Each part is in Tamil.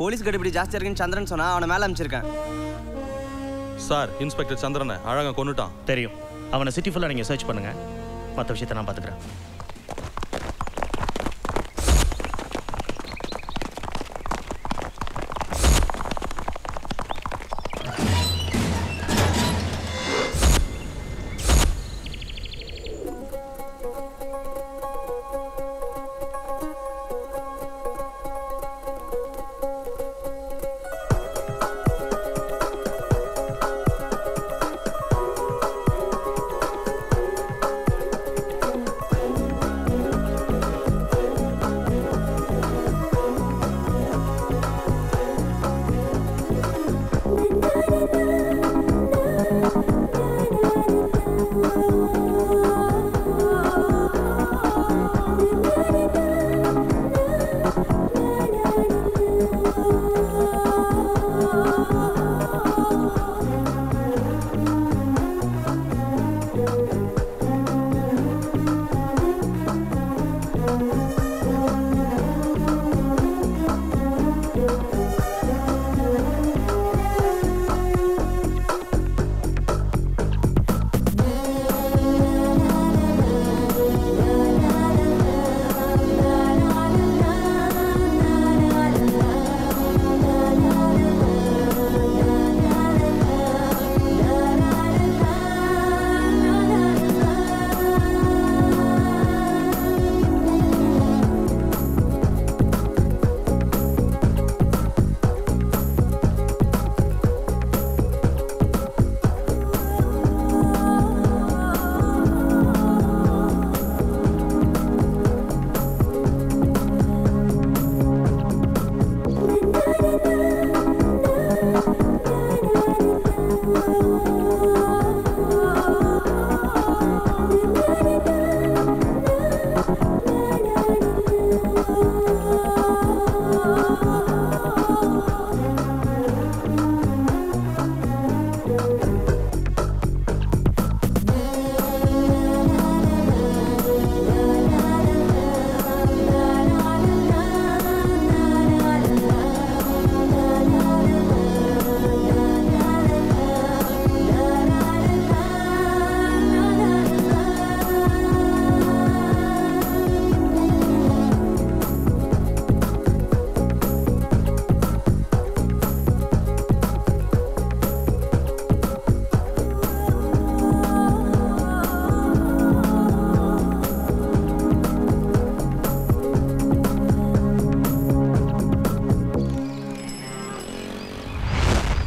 போலீஸ் கடுபிடி ஜாஸ்தியாக இருக்குன்னு சந்திரன் சொன்னா அவனை மேலே அனுப்பிச்சிருக்கேன். சார், இன்ஸ்பெக்டர் சந்திரனை அழகாக கொண்டுட்டான். தெரியும். அவனை சிட்டி ஃபுல்லாக நீங்கள் சர்ச் பண்ணுங்கள். மற்ற விஷயத்தை நான் பார்த்துக்கிறேன்.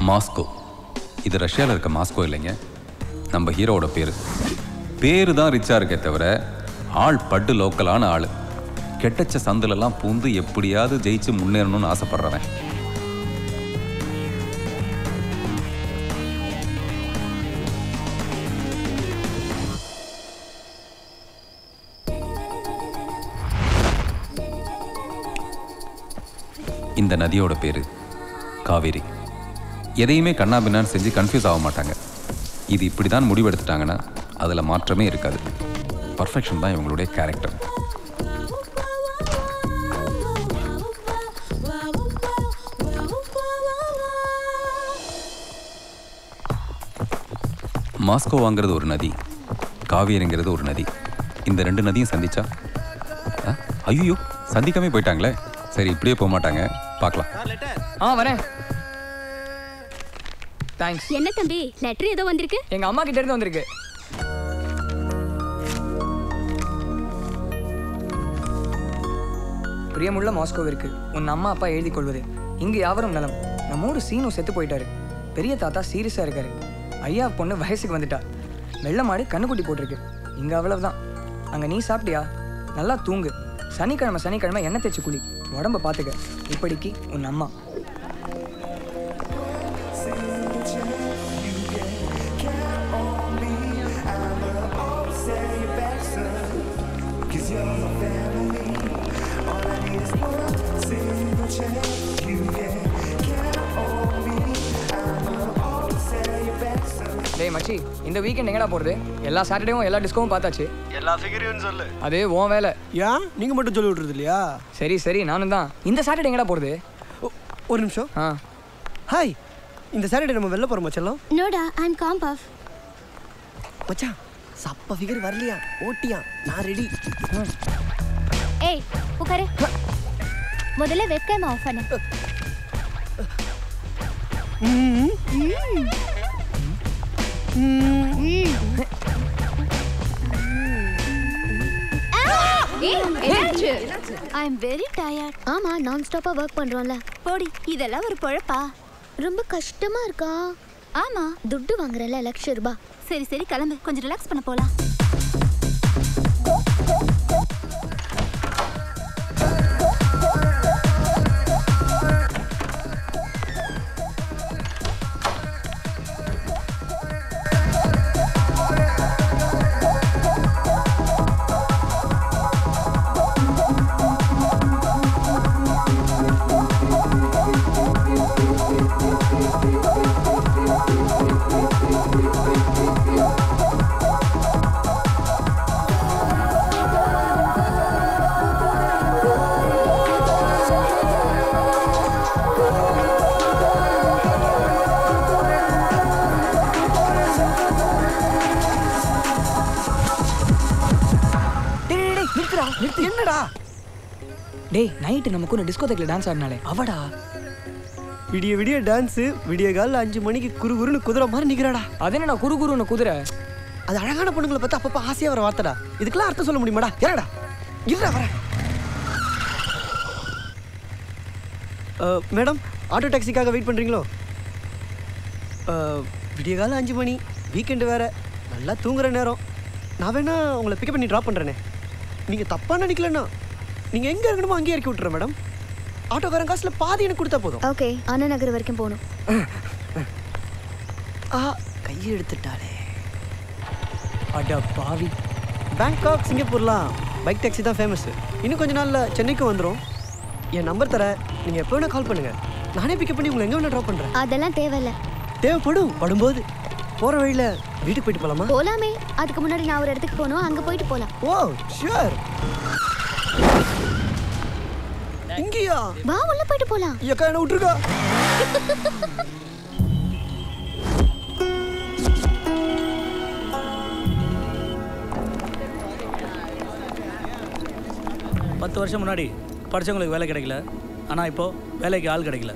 மாஸ்கோ. இது ரஷ்யாவில் இருக்க மாஸ்கோ இல்லைங்க, நம்ம ஹீரோவோட பேர் தான் ரிச்சாக இருக்கே தவிர ஆள் பட்டு லோக்கலான ஆள். கெட்டச்ச சந்திலெல்லாம் பூந்து எப்படியாவது ஜெயிச்சு முன்னேறணும்னு ஆசைப்படுறவன். இந்த நதியோட பேர் காவேரி. எதையுமே கண்ணாபின்னான்னு செஞ்சு கன்ஃபியூஸ் ஆக மாட்டாங்க. இது இப்படி தான் முடிவெடுத்துட்டாங்கன்னா அதில் மாற்றமே இருக்காது. பர்ஃபெக்ஷன் தான் இவங்களுடைய கேரக்டர். மாஸ்கோவாங்கிறது ஒரு நதி, காவேரிங்கிறது ஒரு நதி. இந்த ரெண்டு நதியும் சந்திச்சா ஐயோ சந்திக்காமே போயிட்டாங்களே. சரி, இப்படியே போக மாட்டாங்க, பார்க்கலாம். வரேன். தேங்க்ஸ். என்ன தம்பி, லெட்டர் ஏதோ வந்திருக்கு? எங்க அம்மா கிட்ட இருந்து வந்திருக்கு. பிரியமுள்ள மாஸ்கோவிற்கு உன் அம்மா அப்பா எழுதி கொள்வது. இங்கு யாவரும் நலம். நம்மோடு சீனு செத்து போயிட்டாரு. பெரிய தாத்தா சீரியஸா இருக்காரு. ஐயா பொண்ணு வயசுக்கு வந்துட்டா. வெள்ளை மாடு கண்ணுக்குட்டி போட்டிருக்கு. இங்க அவ்வளவுதான். அங்க நீ சாப்பிட்டியா? நல்லா தூங்கு. சனிக்கிழமை எண்ணெய் தேய்ச்சி குளி. உடம்ப பாத்துக்க. இப்படிக்கு உன் அம்மா. டேய் மச்சி, இந்த வீக்கெண்ட் எங்கடா போறது? எல்லா சாட்டர்டேவும் எல்லா டிஸ்கவுண்டும் பார்த்தாச்சு. எல்லா ஃபிகரையும் சொல்லு. அது உன் வேலை. ஏன் நீங்க மட்டும் சொல்லி விட்டுறது இல்லையா? சரி நானும் தான். இந்த சாட்டர்டே எங்கடா போறது? ஒரு நிமிஷம். ஹாய், இந்த சாட்டர்டே நம்ம வெளில போகிறோம் மச்சலாம். நோடா, ஐ அம் காம்ப் ஆஃப். மச்சான் சப்ப ஃபிகர் வரலையா? ஓட்டியா? நான் ரெடி. ஏய் உட்காரு. முதல்ல வெப்கேம் ஆஃப் பண்ணு. ஐ அம் வெரி டயர்ட். ஆமா, நான் ஸ்டாப்பா வர்க் பண்றோம்ல. போடி, இதெல்லாம் ஒரு பொழப்பா? ரொம்ப கஷ்டமா இருக்கா? ஆமா, துட்டு வாங்குறல ₹1,00,000. சரி சரி கிளம்பு, கொஞ்சம் ரிலாக்ஸ் பண்ண போலாம். என்னடா டேய், நைட்டு நமக்கு ஒரு டிஸ்கோதேக்ல டான்ஸ் ஆடினாலே அவடா. விடிய விடிய டான்ஸு, விடிய காலில் 5 மணிக்கு குறுகுறுன்னு குதிரை மாதிரி நிற்கிறாடா. அது என்னடா குறுகுறுன்னு குதிரை? அது அழகான பொண்ணுங்களை பார்த்து அப்பப்போ ஆசையாக வர வார்த்தைடா. இதுக்கெல்லாம் அர்த்தம் சொல்ல முடியுமாடா? ஏடா இல்லடா வர. மேடம், ஆட்டோ டாக்ஸிக்காக வெயிட் பண்ணுறீங்களோ? விடிய காலம் 5 மணி, வீக்கெண்டு வேறு, நல்லா தூங்குற நேரம். நான் வேணா உங்களை பிக்கப் பண்ணி ட்ராப் பண்ணுறேனே. நீங்கள் தப்பாக நினைக்கலண்ணா, நீங்கள் எங்கே இருக்கணுமோ அங்கேயே இறக்கி விட்டுறேன் மேடம். ஆட்டோக்காரன் காசில் பாதி எனக்கு கொடுத்தா போதும். ஓகே, அண்ணா நகர் வரைக்கும் போகணும். கையை எடுத்துட்டாலே. அட பாவி. பேங்காக், சிங்கப்பூர்லாம் பைக் டாக்ஸி தான் ஃபேமஸ்ஸு. இன்னும் கொஞ்ச நாளில் சென்னைக்கு வந்துடும். என் நம்பர் தரேன், நீங்கள் எப்போ வேணால் கால் பண்ணுங்கள். நானே பிக்கப் பண்ணி உங்களை எங்கே வேணால் ட்ராப் பண்ணுறேன். அதெல்லாம் தேவையில்ல. படும்போது போகிற வழியில் வீட்டுக்கு போயிட்டு போகலாமா? போகலாமே. அதுக்கு முன்னாடி நான் ஒரு இடத்துக்கு போகணும், அங்கே போயிட்டு போகலாம். ஓ ஷூர். இங்கேயா? வா, உள்ள போயிட்டு போகலாம். ஏக்கா என்ன விட்டுருக்கா? பத்து வருஷம் முன்னாடி படித்தவங்களுக்கு வேலை கிடைக்கல, ஆனால் இப்போது வேலைக்கு ஆள் கிடைக்கல.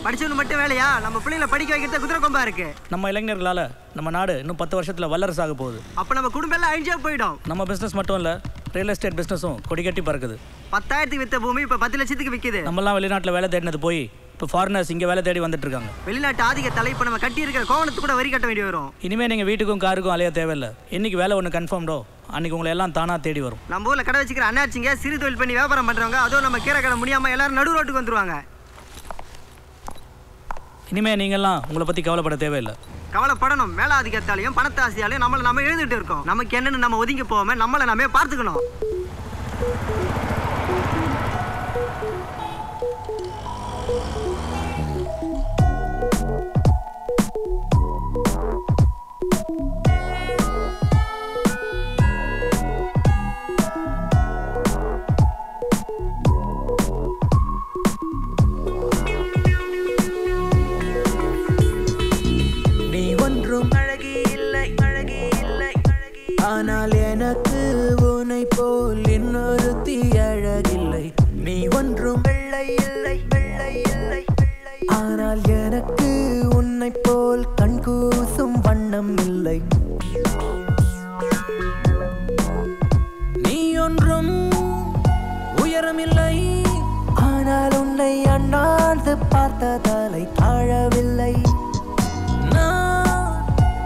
படிச்சவங்க மட்டும் வேலையா? நம்ம பிள்ளைங்களை படிக்க வைக்கிறது குதிரை கொம்பா இருக்கு. நம்ம இளைஞர்களால் நம்ம நாடு இன்னும் 10 வருஷத்தில் வல்லரசாக போகுது. அப்போ நம்ம குடும்பம் எல்லாம் அழிஞ்சா போயிடும். நம்ம பிஸ்னஸ் மட்டும் இல்லை, ரியல் எஸ்டேட் பிஸ்னஸும் கொடி கட்டி பறக்குது. 10,000க்கு வித்த பூமி இப்போ 10 லட்சத்துக்கு விற்கிது. நம்மலாம் வெளிநாட்டில் வேலை தேடினது போய் இப்போ ஃபாரினர்ஸ் இங்கே வேலை தேடி வந்துட்டு இருக்காங்க. வெளிநாட்டு ஆதிக்க தலை இப்போ நம்ம கட்டி இருக்கிற கோவணத்துக்கு கூட வரி கட்ட வேண்டி வரும். இனிமேல் நீங்கள் வீட்டுக்கும் காருக்கும் அலைய தேவையில்லை. இன்னைக்கு வேலை ஒன்று கன்ஃபார்ம்டோ, அன்னைக்கு உங்களை எல்லாம் தானாக தேடி வரும். நம்ம ஊரில் கடை வச்சுக்கிற அண்ணாச்சிங்க, சிறு தொழில் பண்ணி வியாபாரம் பண்ணுறவங்க, அதுவும் நம்ம கீரை கடை முடியாமல் எல்லாரும் நடு ரோட்டுக்கு வந்துருவாங்க. இனிமேல் நீங்கள்லாம் உங்களை பற்றி கவலைப்பட தேவையில்லை. கவலைப்படணும். மேலாதிக்கத்தாலையும் பணத்தாசையாலையும் நம்மளை நம்ம எழுதிட்டு இருக்கோம். நமக்கு என்னன்னு நம்ம ஒதுங்கி போகாம நம்மளை நம்ம பார்த்துக்கணும். ஆனால் எனக்கு உன்னை போல் இன்னொருத்தி அழகில்லை. நீ ஒன்றும் வெள்ளை இல்லை, வெள்ளை இல்லை, ஆனால் எனக்கு உன்னை போல் கண் கூசும் வண்ணம் இல்லை. நீ ஒன்றும் உயரமில்லை, ஆனால் உன்னை அண்ணாந்து பார்த்ததாலை தாழவில்லை. நான்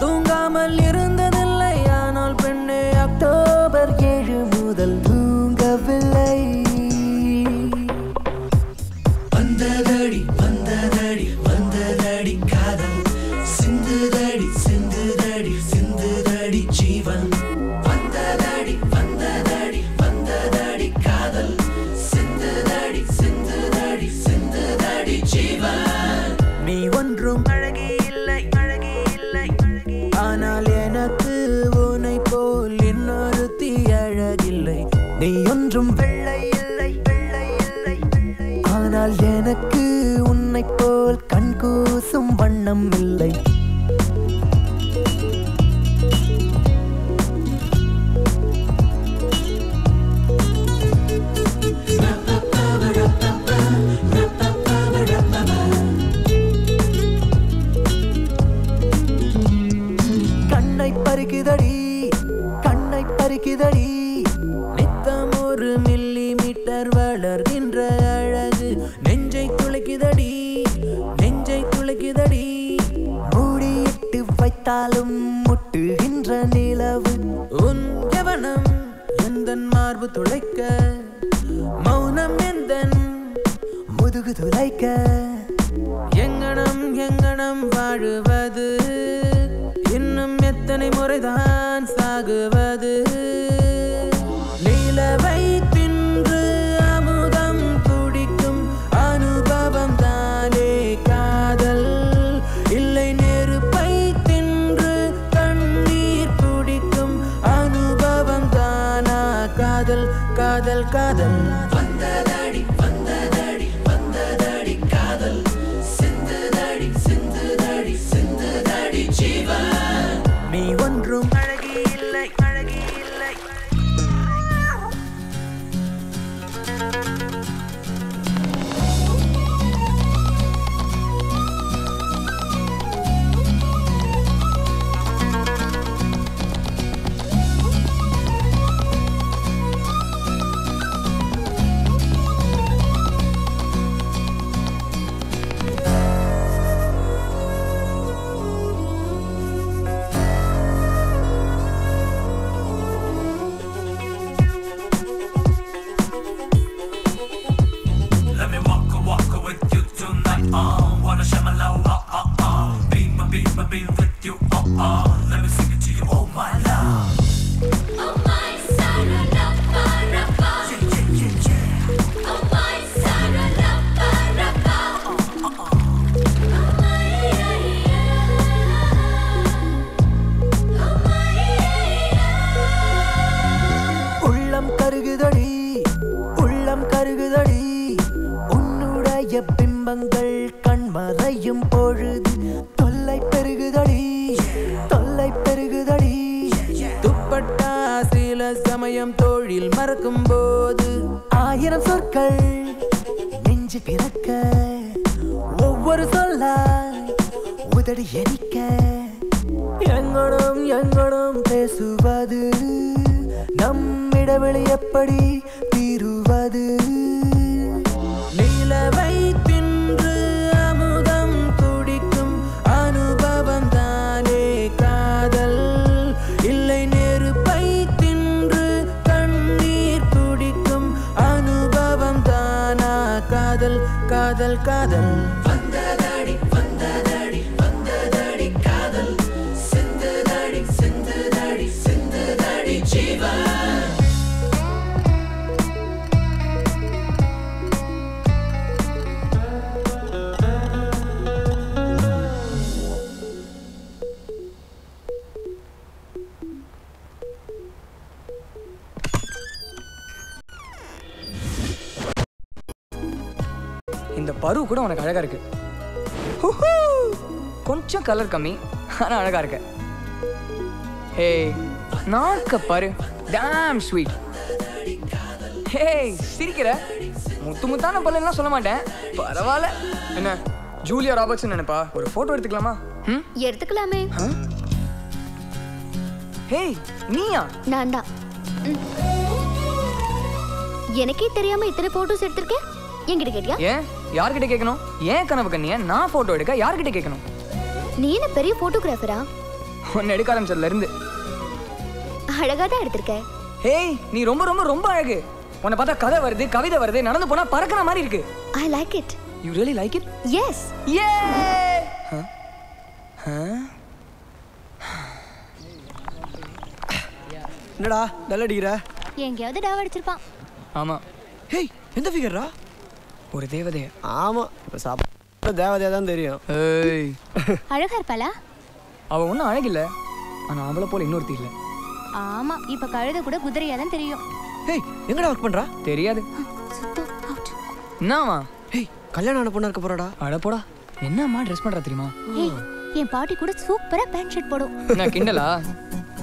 தூங்காமல் இருந்ததில்லை, ஆனால் பெண்ணே அக்டோபர் 7 முதல் தூங்கவில்லை. வந்ததடி வந்ததடி வந்ததடி காதல், சிந்துதடி சிந்துதடி சிந்துதடி ஜீவன். வந்ததடி வந்ததடி வந்ததடி காதல், சிந்துதடி சிந்துதடி சிந்துதடி ஜீவன். நீ ஒன்றும் அழகே இல்லை, அழகே இல்லை, ஆனால் எனக்கு உன்னை போல் இன்னொருத்தி அழகில்லை. நீ ஒன்றும் வெள்ளை இல்லை, வெள்ளை இல்லை, ஆனால் எனக்கு உன் உன்னை போல் கண் கூசும் வண்ணம் இல்லை. கண்ணை பறிக்குதடி கண்ணை பறிக்குதடி நித்தம் 1 மில்லிமீட்டர் வளர்கின்ற அழகு நெஞ்சை துளைக்குதடி நெஞ்சை துளைக்குதடி. மூடியிட்டு வைத்தாலும் முட்டுகின்ற நிலவு உன் கவனம் எந்தன் மார்பு துளைக்க மௌனம் எந்தன் முதுகு துளைக்க. எங்கனம் எங்கனம் வாழுவது இன்னும் எத்தனை முறைதான் சாகுவது. நிலவை தின்று அமுதம் குடிக்கும் அனுபவம் தானே காதல். இல்லை நெருப்பை தின்று தண்ணீர் குடிக்கும் அனுபவம் தானா காதல் காதல் காதல். வந்ததடி வந்ததடி வந்ததடி காதல் சிந்துதடி சிந்துதடி சிந்துதடி ஜீவன். நீ ஒன்றும் அழகி இல்லை அழகி இல்லை. உள்ளம் கருகுதடி உள்ளம் கருகுதடி உன்னுடைய பிம்பங்கள் கண்மறையும் பொழுது தொல்லை பெருகுதடி தொல்லை பெருகுதடி. துப்பட்டா சில சமயம் தோழில் மறக்கும் போது 1000 சொற்கள் நெஞ்சு பிறக்க ஒவ்வொரு சொல்லாய் உதடி எரிக்க. எங்கனும் எங்கனும் பேசுவது நம் இடைவெளி எப்படி தீருவது. நிலவை தின்று அமுதம் குடிக்கும் அனுபவம் தானே காதல். இல்லை நெருப்பை தின்று தண்ணீர் குடிக்கும் அனுபவம் தானா காதல் காதல் காதல். வந்ததடி வந்ததடி வந்ததடி காதல் சிந்துதடி சிந்துதடி சிந்துதடி ஜீவன். இந்த பரு கூட உனக்கு அழகா இருக்கு. கொஞ்சம் கலர் கம்மி ஆனா அழகா இருக்க. ஹே நாக்க பாரு damn sweet. ஹே சிரிக்கிற முத்து முத்தான பல்லெல்லாம் சொல்ல மாட்டேன் பரவாயில்ல. என்ன ஜூலியா ராபர்ட்ஸ் நினைப்பா? ஒரு போட்டோ எடுத்துக்கலாமா? எடுத்துக்கலாமே. ஹே நீயா? நான் தான். எனக்கே தெரியாம இத்தனை போட்டோஸ் எடுத்திருக்கேன். என்கிட்ட கேட்டியா? ஏன் யார்கிட்ட கேட்கணும்? ஏன் கனவு கண்ணிய நான் போட்டோ எடுக்க யார்கிட்ட கேட்கணும்? நீ என்ன பெரிய போட்டோகிராஃபரா? உன்னை எடுக்க ஆரம்பிச்சதுல இருந்து அழகா தான் எடுத்திருக்க. ஹே நீ ரொம்ப ரொம்ப ரொம்ப அழகு. உன்னை பார்த்தா கதை வருது கவிதை வருது நடந்து போனா பறக்கிற மாதிரி இருக்கு. I like it. You really like it? Yes. Yay! என்னடா டல் அடிக்கிற? எங்கேயாவது டாவ் அடிச்சிருப்பான். ஆமா. ஹேய் எந்த ஃபிகர்ரா? ஒரு தேவதை. ஆமா இப்போ சாப்பிட தேவதையா தான் தெரியும். ஏய் அழகா இருப்பாளா? அவ ஒன்றும் அழகில்ல ஆனா அவளை போல இன்னொருத்தி இல்லை. ஆமா இப்ப கழுத கூட குதிரையா தான் தெரியும். ஹேய் எங்கடா ஒர்க் பண்றா? தெரியாது. என்னவா? ஹேய் கல்யாணம் ஆன பொண்ணா இருக்க போறாடா. அட போடா, என்னம்மா ட்ரெஸ் பண்றா தெரியுமா? ஏய், என் பாட்டி கூட சூப்பரா பேண்ட் ஷர்ட் போடும். நான் கிண்டலா?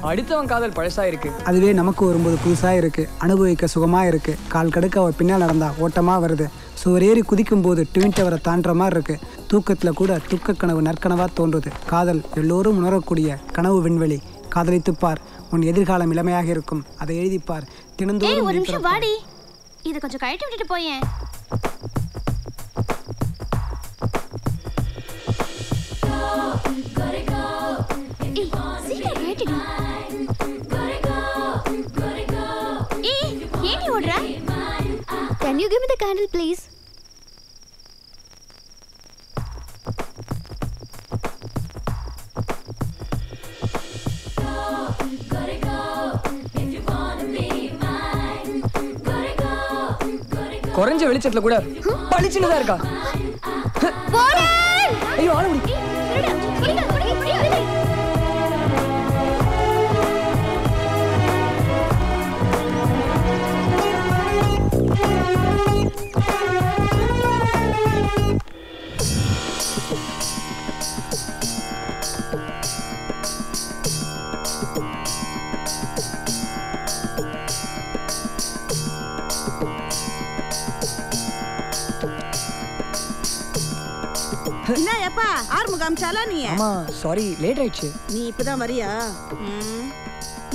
அடுத்தவன் காதல் பழசா இருக்கு. அதுவே நமக்கு வரும்போது புதுசாக இருக்குது, அனுபவிக்க சுகமாக இருக்குது. கால் கடுக்க அவள் பின்னால் நடந்தா ஓட்டமாக வருது. சுவரேறி குதிக்கும் போது ட்வின் டவரை தாண்டுற மாதிரி இருக்குது. தூக்கத்தில் கூட துக்க கனவு நற்கனவாக தோன்றுது. காதல் எல்லோரும் உணரக்கூடிய கனவு விண்வெளி. காதலித்துப்பார், உன் எதிர்காலம் இளமையாக இருக்கும். அதை எழுதிப்பார் தினந்தோறும். ஒரு நிமிஷம் வாடி, இதை கொஞ்சம் கழட்டி விட்டுட்டு போயேன். Can you give me the candle, please? குறைஞ்ச வெளிச்சத்துல கூட பளிச்சுன்னு தான் இருக்கா. ஐயோ ஆள முடி. என்ன எப்பா ஆர்முக அம்சாலா நீ? ஆமா சாரி லேட் ஆயிடுச்சு. நீ இப்பதான் வரியா?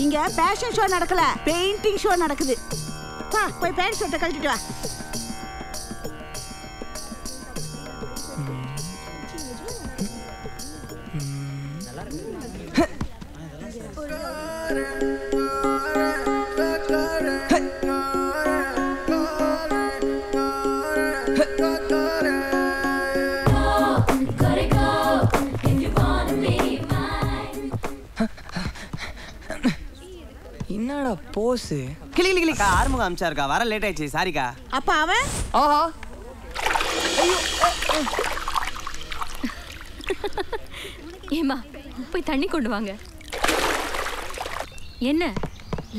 இங்க ஃபேஷன் ஷோ நடக்கல, பெயிண்டிங் ஷோ நடக்குது. வா போய் பேண்ட் ஷர்ட்டை கழட்டிட்டு வா. என்னடா போஸ்? கிளி கிளி கிளி. ஆறுமுக அம்சா இருக்கா, வர லேட் ஆயிடுச்சு, சாரிக்கா. அப்ப அவன் ஆஹா ஏமா போய் தண்ணி கொண்டு வாங்க. என்ன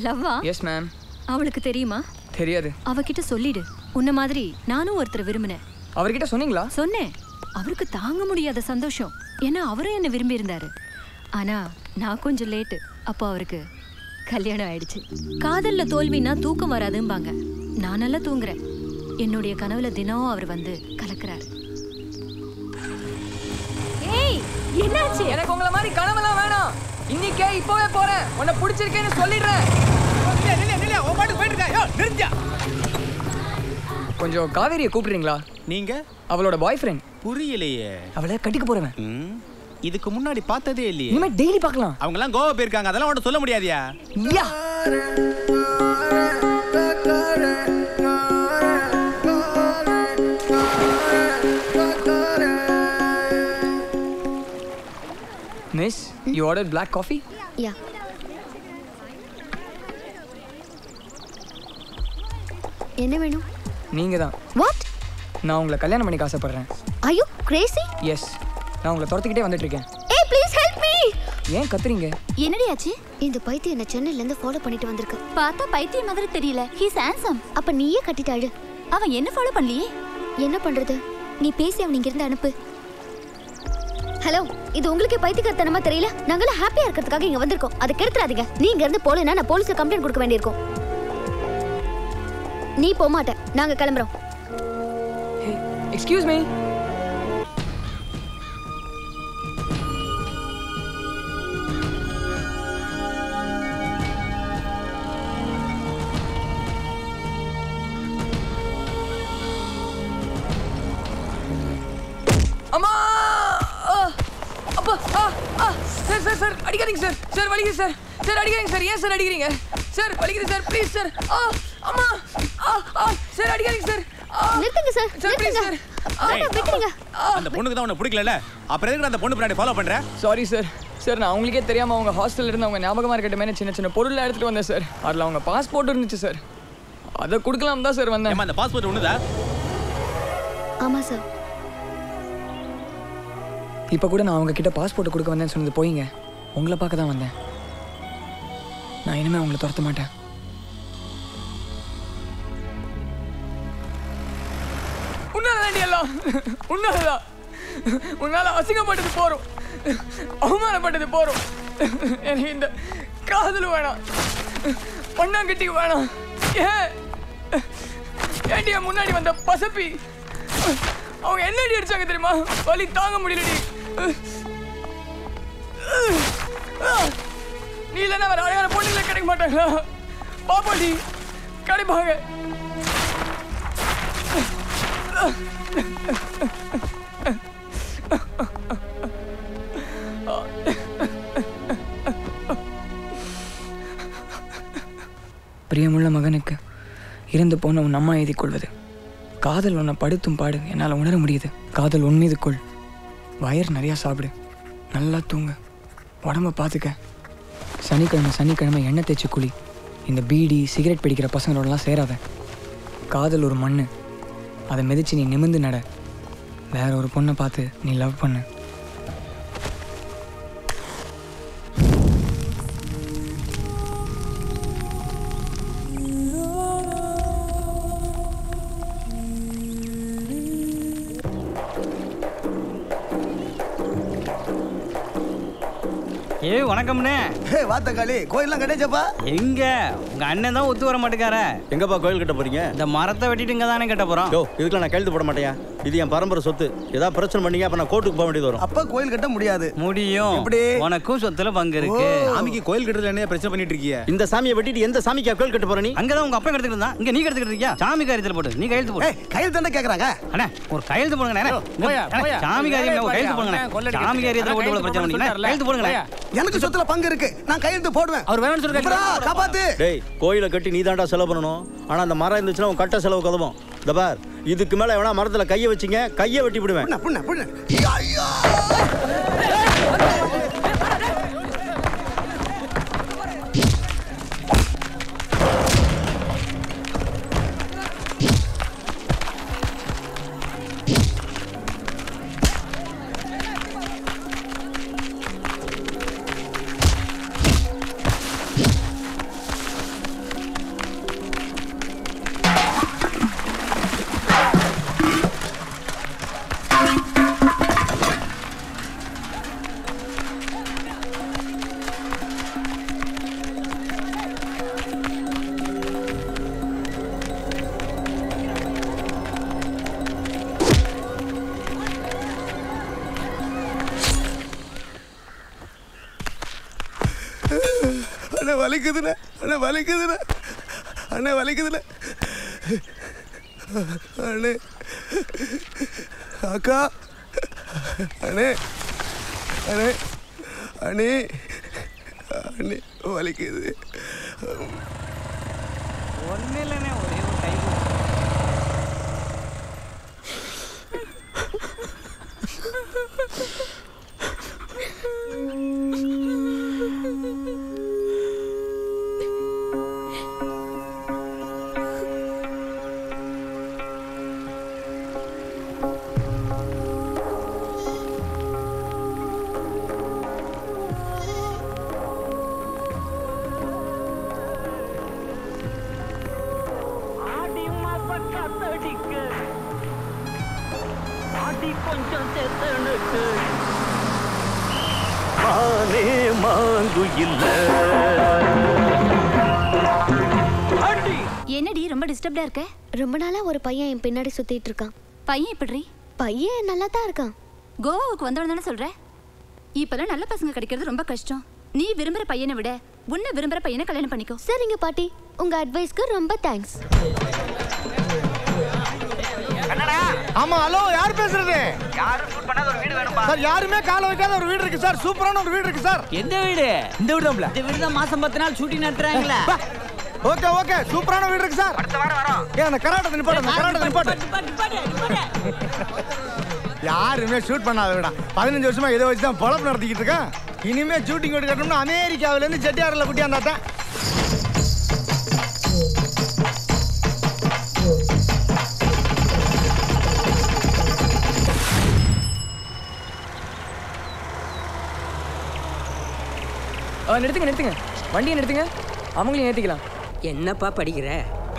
லவ்வா? Yes ma'am. அவளுக்கு தெரியுமா? தெரியாது. அவகிட்ட சொல்லிடு, உன்ன மாதிரி நானும் ஒருத்தர் விரும்பினேன். அவர்கிட்ட சொன்னீங்களா? சொன்னேன். அவருக்கு தாங்க முடியாத சந்தோஷம், ஏன்னா அவரும் என்ன விரும்பி இருந்தாரு. ஆனா நான் கொஞ்சம் லேட்டு. அப்போ அவருக்கு கல்யாணம் ஆயிடுச்சு. காதல்ல தோல்வினா தூக்கம் வராதும்பாங்க. நான் நல்லா தூங்குறேன். என்னுடைய கனவுல தினம் அவர் வந்து கலக்குறாரு. ஏய் என்னாச்சு? எனக்கு உங்கள மாதிரி கனவெல்லாம் வேணாம். இன்னைக்கே இப்போவே போறேன். உன்னை பிடிச்சிருக்கேன்னு சொல்லிடுறேன். கொஞ்சம் காவேரியை கூப்பிடுறீங்களா? நீங்க அவளோட பாய் ஃப்ரெண்ட். புரியலையே. அவளை கட்டிக்க போறவன். இதுக்கு முன்னாடி பார்த்ததே இல்லையே. இனிமே டெய்லி பார்க்கலாம். அவங்க எல்லாம் கோவா போயிருக்காங்க, அதெல்லாம் உன்கிட்ட சொல்ல முடியாதியா? யா miss, you ordered black coffee? Yeah. என்ன வேணும்? நீங்க தான். What? நான் உங்களை கல்யாணம் பண்ணிக்க ஆசைப்படுறேன். Are you crazy? Yes. நான் உங்களை துரத்திக்கிட்டே வந்துட்டு இருக்கேன். Hey, please help me. ஏன் கத்துறீங்க? என்னடி ஆச்சு? இந்த பைத்தியம் என்ன சென்னையில இருந்து ஃபாலோ பண்ணிட்டு வந்திருக்கு. பார்த்தா பைத்தியம் மாதிரி தெரியல. He's handsome. அப்ப நீயே கட்டிட்டாடு. அவன் என்ன ஃபாலோ பண்ணலையே. என்ன பண்றது? நீ பேசி அவன் இங்க இருந்து அனுப்பு. ஹலோ, இது உங்களுக்கு பைத்தியக்காரத்தனமா தெரியல? நாங்களாம் ஹாப்பியா இருக்கிறதுக்காக இங்க வந்திருக்கோம். அதை கெடுத்துறாதீங்க. நீ இங்க இருந்து போலனா நான் போலீஸ்ல கம்ப்ளைண்ட் கொடுக்க வேண்டியிருக்கும். நீ போக மாட்ட. நாங்க கிளம்புறோம். Excuse me. அம்மா! அப்பா! சார் சார் சார் அடிக்காதீங்க சார். சார் வலிக்குது சார். சார் அடிக்காதீங்க சார். ஏன் சார் அடிக்கிறீங்க? சார் வலிக்குது சார். Please sir. அம்மா! சார் அடிக்காதீங்க சார். நிறுத்துங்க சார். நிறுத்துங்க. விட்டுருங்க. அந்த பொண்ணுக்கு தான் உன்னை பிடிக்கலல, அப்புறம் எதுக்கு அந்த பொண்ணு பின்னாடி ஃபாலோ பண்ற? Sorry sir. சார் நான் அவங்களுக்கே தெரியாம அவங்க ஹாஸ்டல்ல இருந்து அவங்க ஞாபகமா இருக்கட்டுமே சின்ன சின்ன பொருளை எடுத்துட்டு வந்தேன் சார். அதுல அவங்க பாஸ்போர்ட் இருந்துச்சு சார். அதை கொடுக்கலாம் தான் சார் வந்தேன். அந்த பாஸ்போர்ட் ஒண்ணுதா? ஆமா சார். இப்போ கூட நான் அவங்க கிட்ட பாஸ்போர்ட் கொடுக்க வந்தேன்னு சொன்னது போயிங்க. உங்களை பார்க்க தான் வந்தேன். நான் இனிமே உங்களை துரத்த மாட்டேன். உன்னால வேண்டிய உன்னாலதான் உன்னாலதான் உன்னால அசிங்கப்பட்டது போறோம், அவமானப்பட்டது போறோம். எனக்கு இந்த காதல் வேணாம், பொண்ணாங்கட்டி வேணாம். ஏண்டியா முன்னாடி வந்த பசப்பி அவங்க என்னடி அடிச்சாங்க தெரியுமா? வலி தாங்க முடியலடி. நீ இல்லைன்னா வேற அழகான பொண்ணுங்கள கிடைக்க மாட்டாங்களா? பாப்பாடி கிடைப்பாங்க. பிரியமுள்ள மகனுக்கு இறந்து போன உன் அம்மா எழுதி கொள்வது. காதல் உன்னை படுத்தும் பாடு என்னால் உணர முடியுது. காதல் உன் மீது கொள். வயர் நிறையா சாப்பிடு, நல்லா தூங்க, உடம்ப பார்த்துக்க. சனிக்கிழமை எண்ணெய் தேய்ச்சி குளி. இந்த பீடி சிகரெட் பிடிக்கிற பசங்களோடலாம் சேராத. காதல் ஒரு மண், அதை மிதிச்சு நீ நிமிர்ந்து நட. வேற ஒரு பொண்ணை பார்த்து நீ லவ் பண்ணு. ஏய் வணக்கம்ண்ணே. வாத்தக்காளி கோயிலாம் கட்டியாச்சப்பா? எங்க உங்க அண்ணன் தான் ஒத்து வர மாட்டேங்கார. எங்கப்பா கோயில் கட்ட போறீங்க? இந்த மரத்தை வெட்டிட்டு இங்க தானே கட்ட போறோம். இதுக்கெல்லாம் நான் கையெழுத்து போட மாட்டேயா? இது என் பரம்பரை சொத்து. ஏதாவது பிரச்சனை பண்ணீங்க அப்ப நான் கோர்ட்டுக்கு போக வேண்டியது வரும். அப்ப கோயில் கட்ட முடியாது. முடியும். எப்படி? உனக்கும் சொத்துல பங்கு இருக்கு. சாமிக்கு கோயில் கட்டுறதுல என்ன பிரச்சனை பண்ணிட்டு இருக்கீங்க? இந்த சாமியை வெட்டிட்டு எந்த சாமிக்கு கோயில் கட்ட போற நீ? அங்கதான் உங்க அப்பா கட்டுக்கிட்டு இருந்தா, இங்க நீ கட்டுக்கிட்டு இருக்கியா? சாமி காரியத்துல போட்டு நீ கையெழுத்து போடு. கையெழுத்து என்ன கேக்குறாங்க? அண்ணா ஒரு கையெழுத்து போடுங்க. சாமி காரியம் கையெழுத்து போடுங்க. சாமி காரியத்துல போட்டு இவ்வளவு பிரச்சனை பண்ணீங்க, கையெழுத்து போடுங்க. எனக்கு சொத்துல பங்கு இருக்கு, நான் கையெழுத்து போடுவேன். அவர் வேணும்னு சொல்லுங்க. காப்பாத்து. டேய் கோயிலை கட்டி நீ தாண்டா செலவு பண்ணணும். ஆனா அந்த மரம் இருந்துச்சுன்னா உன் கட்ட செலவு கதவும். இந்த பார், இதுக்கு மேல எவனா மரத்துல கையை வச்சிங்க, கையை வெட்டி விடுவேன். வலிக்குதுல அண்ணே, வலிக்குதுல அண்ணே, வலிக்குதுல அண்ணே. அக்கா அண்ணே, அண்ணே, அண்ணே, அண்ணே, வலிக்குது. ஒன்னும் இல்லைண்ணே, ஒரே ஒரு கை. என்னடி ரொம்ப டிஸ்டர்ப்டா இருக்க? ரொம்ப நாளா ஒரு பையன் என் பின்னாடி சுத்திட்டு இருக்கான். பையன் எப்படி? பையன் நல்லா தான் இருக்கான். கோவாவுக்கு வந்தவன் தானே சொல்ற? இப்பெல்லாம் நல்ல பசங்க கிடைக்கிறது ரொம்ப கஷ்டம். நீ விரும்புற பையனை விட உன்னை விரும்புற பையனை கல்யாணம் பண்ணிக்கோ. சரிங்க பாட்டி, உங்க அட்வைஸ்க்கு ரொம்ப தேங்க்ஸ். ஆமா, ஹலோ, யார் பேசுறது? யாரும் ஷூட் பண்ணாத ஒரு வீடு வேணும்பா சார். யாருமே கால வைக்காத ஒரு வீடு இருக்கு சார். சூப்பரான ஒரு வீடு இருக்கு சார். எந்த வீடு? இந்த வீடு தான். இந்த வீடு தான் மாசம் 10 நாள் ஷூட்டிங் நடத்துறாங்களே. ஓகே ஓகே, சூப்பரான வீடு இருக்கு சார். அடுத்த வாரம் வரோம். அந்த கராட்டை நிப்பாட்டு. யாருமே ஷூட் பண்ணாத விடா. 15 வருஷமா இதை வச்சு தான் பொழப்பு நடத்திக்கிட்டு இருக்கேன். இனிமே ஷூட்டிங் வீடு கட்டணும்னா அமெரிக்காவில இருந்து செட்டியாரில் குட்டியாந்தாத்தான். நிறுத்துங்க, வண்டியை நிறுத்துங்க. அவங்களையும் ஏற்றிக்கலாம். என்னப்பா படிக்கிற?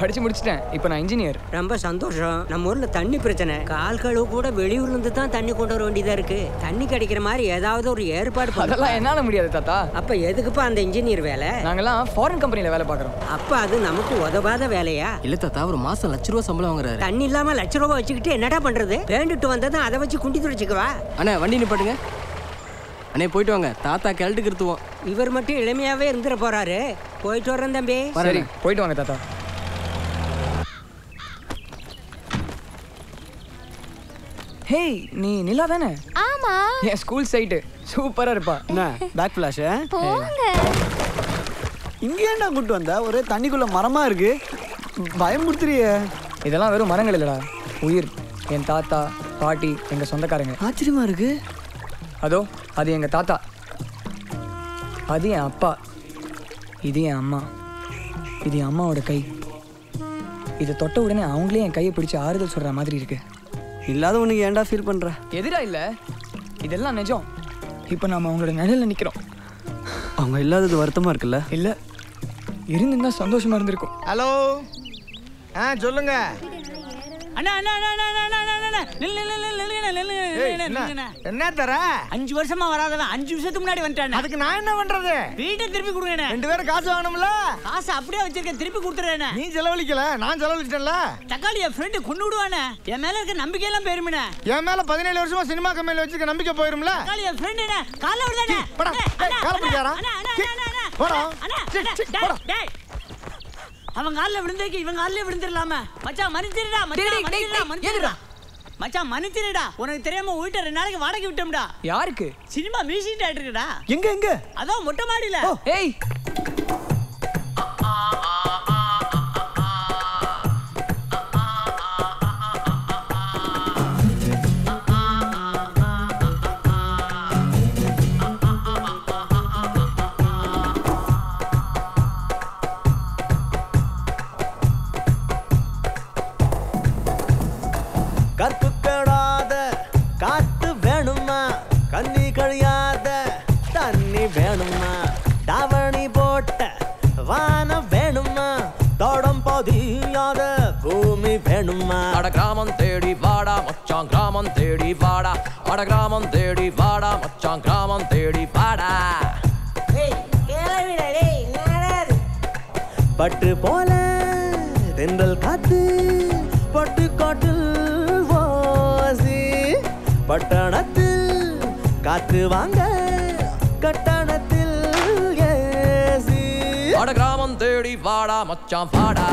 படிச்சு முடிச்சிட்டேன். இப்போ நான் இன்ஜினியர். ரொம்ப சந்தோஷம். நம்ம ஊர்ல தண்ணி பிரச்சனை. கால் கழுவு கூட வெளியூர்ல இருந்து தான் தண்ணி கொண்டு வர வேண்டியதா இருக்கு. தண்ணி கிடைக்கிற மாதிரி ஏதாவது ஒரு ஏற்பாடு பண்ணு. அதெல்லாம் என்னால முடியாது தாத்தா. அப்ப எதுக்குப்பா அந்த இன்ஜினியர் வேலை? நாங்கெல்லாம் ஃபாரின் கம்பெனில வேலை பார்க்குறோம். அப்ப அது நமக்கு உதவாத வேலையா? இல்ல தாத்தா, ஒரு மாசம் ₹1,00,000 சம்பளம் வாங்குறாரு. தண்ணி இல்லாம ₹1,00,000 வச்சுக்கிட்டு என்னடா பண்றது? வேண்டுட்டு வந்ததும் அதை வச்சு குண்டி துடைச்சுக்குவா. அண்ணா வண்டி நிப்பாட்டுங்க. அண்ணே போயிட்டு வாங்க, தாத்தா கிளட்டுக்கு இருத்துவோம். இவர் மட்டும் எளிமையாவே இருந்துட போறாரு. போயிட்டு வரேன் தம்பி. சரி போயிட்டு வாங்க தாத்தா. ஹேய், நீ நிலா தானே? ஆமா. என் ஸ்கூல் சைட்டு சூப்பரா இருப்பா. என்ன பேக் ஃபிளாஷ்? போங்க. இங்க ஏன்டா கூட்டு வந்த? ஒரே தண்ணிக்குள்ள மரமா இருக்கு, பயமுறுத்துறியே. இதெல்லாம் வெறும் மரங்கள் இல்லடா, உயிர். என் தாத்தா பாட்டி எங்க சொந்தக்காரங்க. ஆச்சரியமா இருக்கு. அதோ அது எங்க தாத்தா, அது என் அப்பா, இது என் அம்மா, இது என் அம்மாவோட கை. இதை தொட்ட உடனே அவங்களே என் கையை பிடிச்சி ஆறுதல் சொல்ற மாதிரி இருக்கு. இல்லாத உனக்கு ஏன்டா ஃபீல் பண்ற? எதிரா இல்ல, இதெல்லாம் நிஜம். இப்போ நம்ம அவங்களோட நிழல்ல நிக்கிறோம். அவங்க இல்லாதது வருத்தமா இருக்குல்ல? இல்ல, இருந்திருந்தா சந்தோஷமா இருந்திருக்கும். ஹலோ, சொல்லுங்க. அண்ணா அண்ணா அண்ணா அண்ணா அண்ணா அண்ணா அண்ணா என்ன தர? 5 வருஷமா வராதவன் 5 வருஷத்துக்கு முன்னாடி வந்துட்டான். அதுக்கு நான் என்ன பண்றது? வீட்டை திருப்பி கொடுங்க. 2 பேரும் காசு வாங்கணும்ல? காசு அப்படியே வச்சிருக்கேன், திருப்பி கொடுத்துறேன். நீ செலவழிக்கல, நான் செலவழிச்சிட்டேன்ல. தக்காளி என் ஃப்ரெண்டு கொண்டு விடுவானே, என் மேல இருக்க நம்பிக்கையெல்லாம் போயிருமே. என் மேல 17 வருஷமா சினிமா கம்பெனில வச்சிருக்க நம்பிக்கை போயிரும்ல. தக்காளி என் ஃப்ரெண்டு என்ன கால்ல விடுதானே. போடா, கால பிடிக்காரா? போடா. டேய், அவன் கால்ல விழுந்தேக்கு இவன் கால்ல விழுந்துடலாமா? மச்சான் மன்னிச்சிருடா, மன்னிச்சிருடா. மச்சான் மன்னிச்சிருடா, உனக்கு தெரியாம வீட்டை 2 நாளைக்கு வாடகை விட்டோம்டா. யாருக்கு? சினிமா மியூசிக் டைரக்டர்டா. எங்க? அதான் மொட்டை மாடியில. ஏய், கற்பு கெடாத காத்து வேணுமா, கண்ணி கழியாத தண்ணி வேணுமா, தாவணி போட்ட வானம் வேணுமா, தடம் பதியாத பூமி வேணுமா. அட கிராமம் தேடி வாடா மச்சான், கிராமம் தேடி வாடா. அட கிராமம் தேடி வாடா மச்சான், கிராமம் தேடி வாடா. பட்டு போல தென்றல் காத்து பட்டு காட்டில் வாசி, பட்டணத்தில் காத்து வாங்க கட்டணத்தில் ஏசி. அட கிராமம் தேடி வாடா மச்சான் வாடா.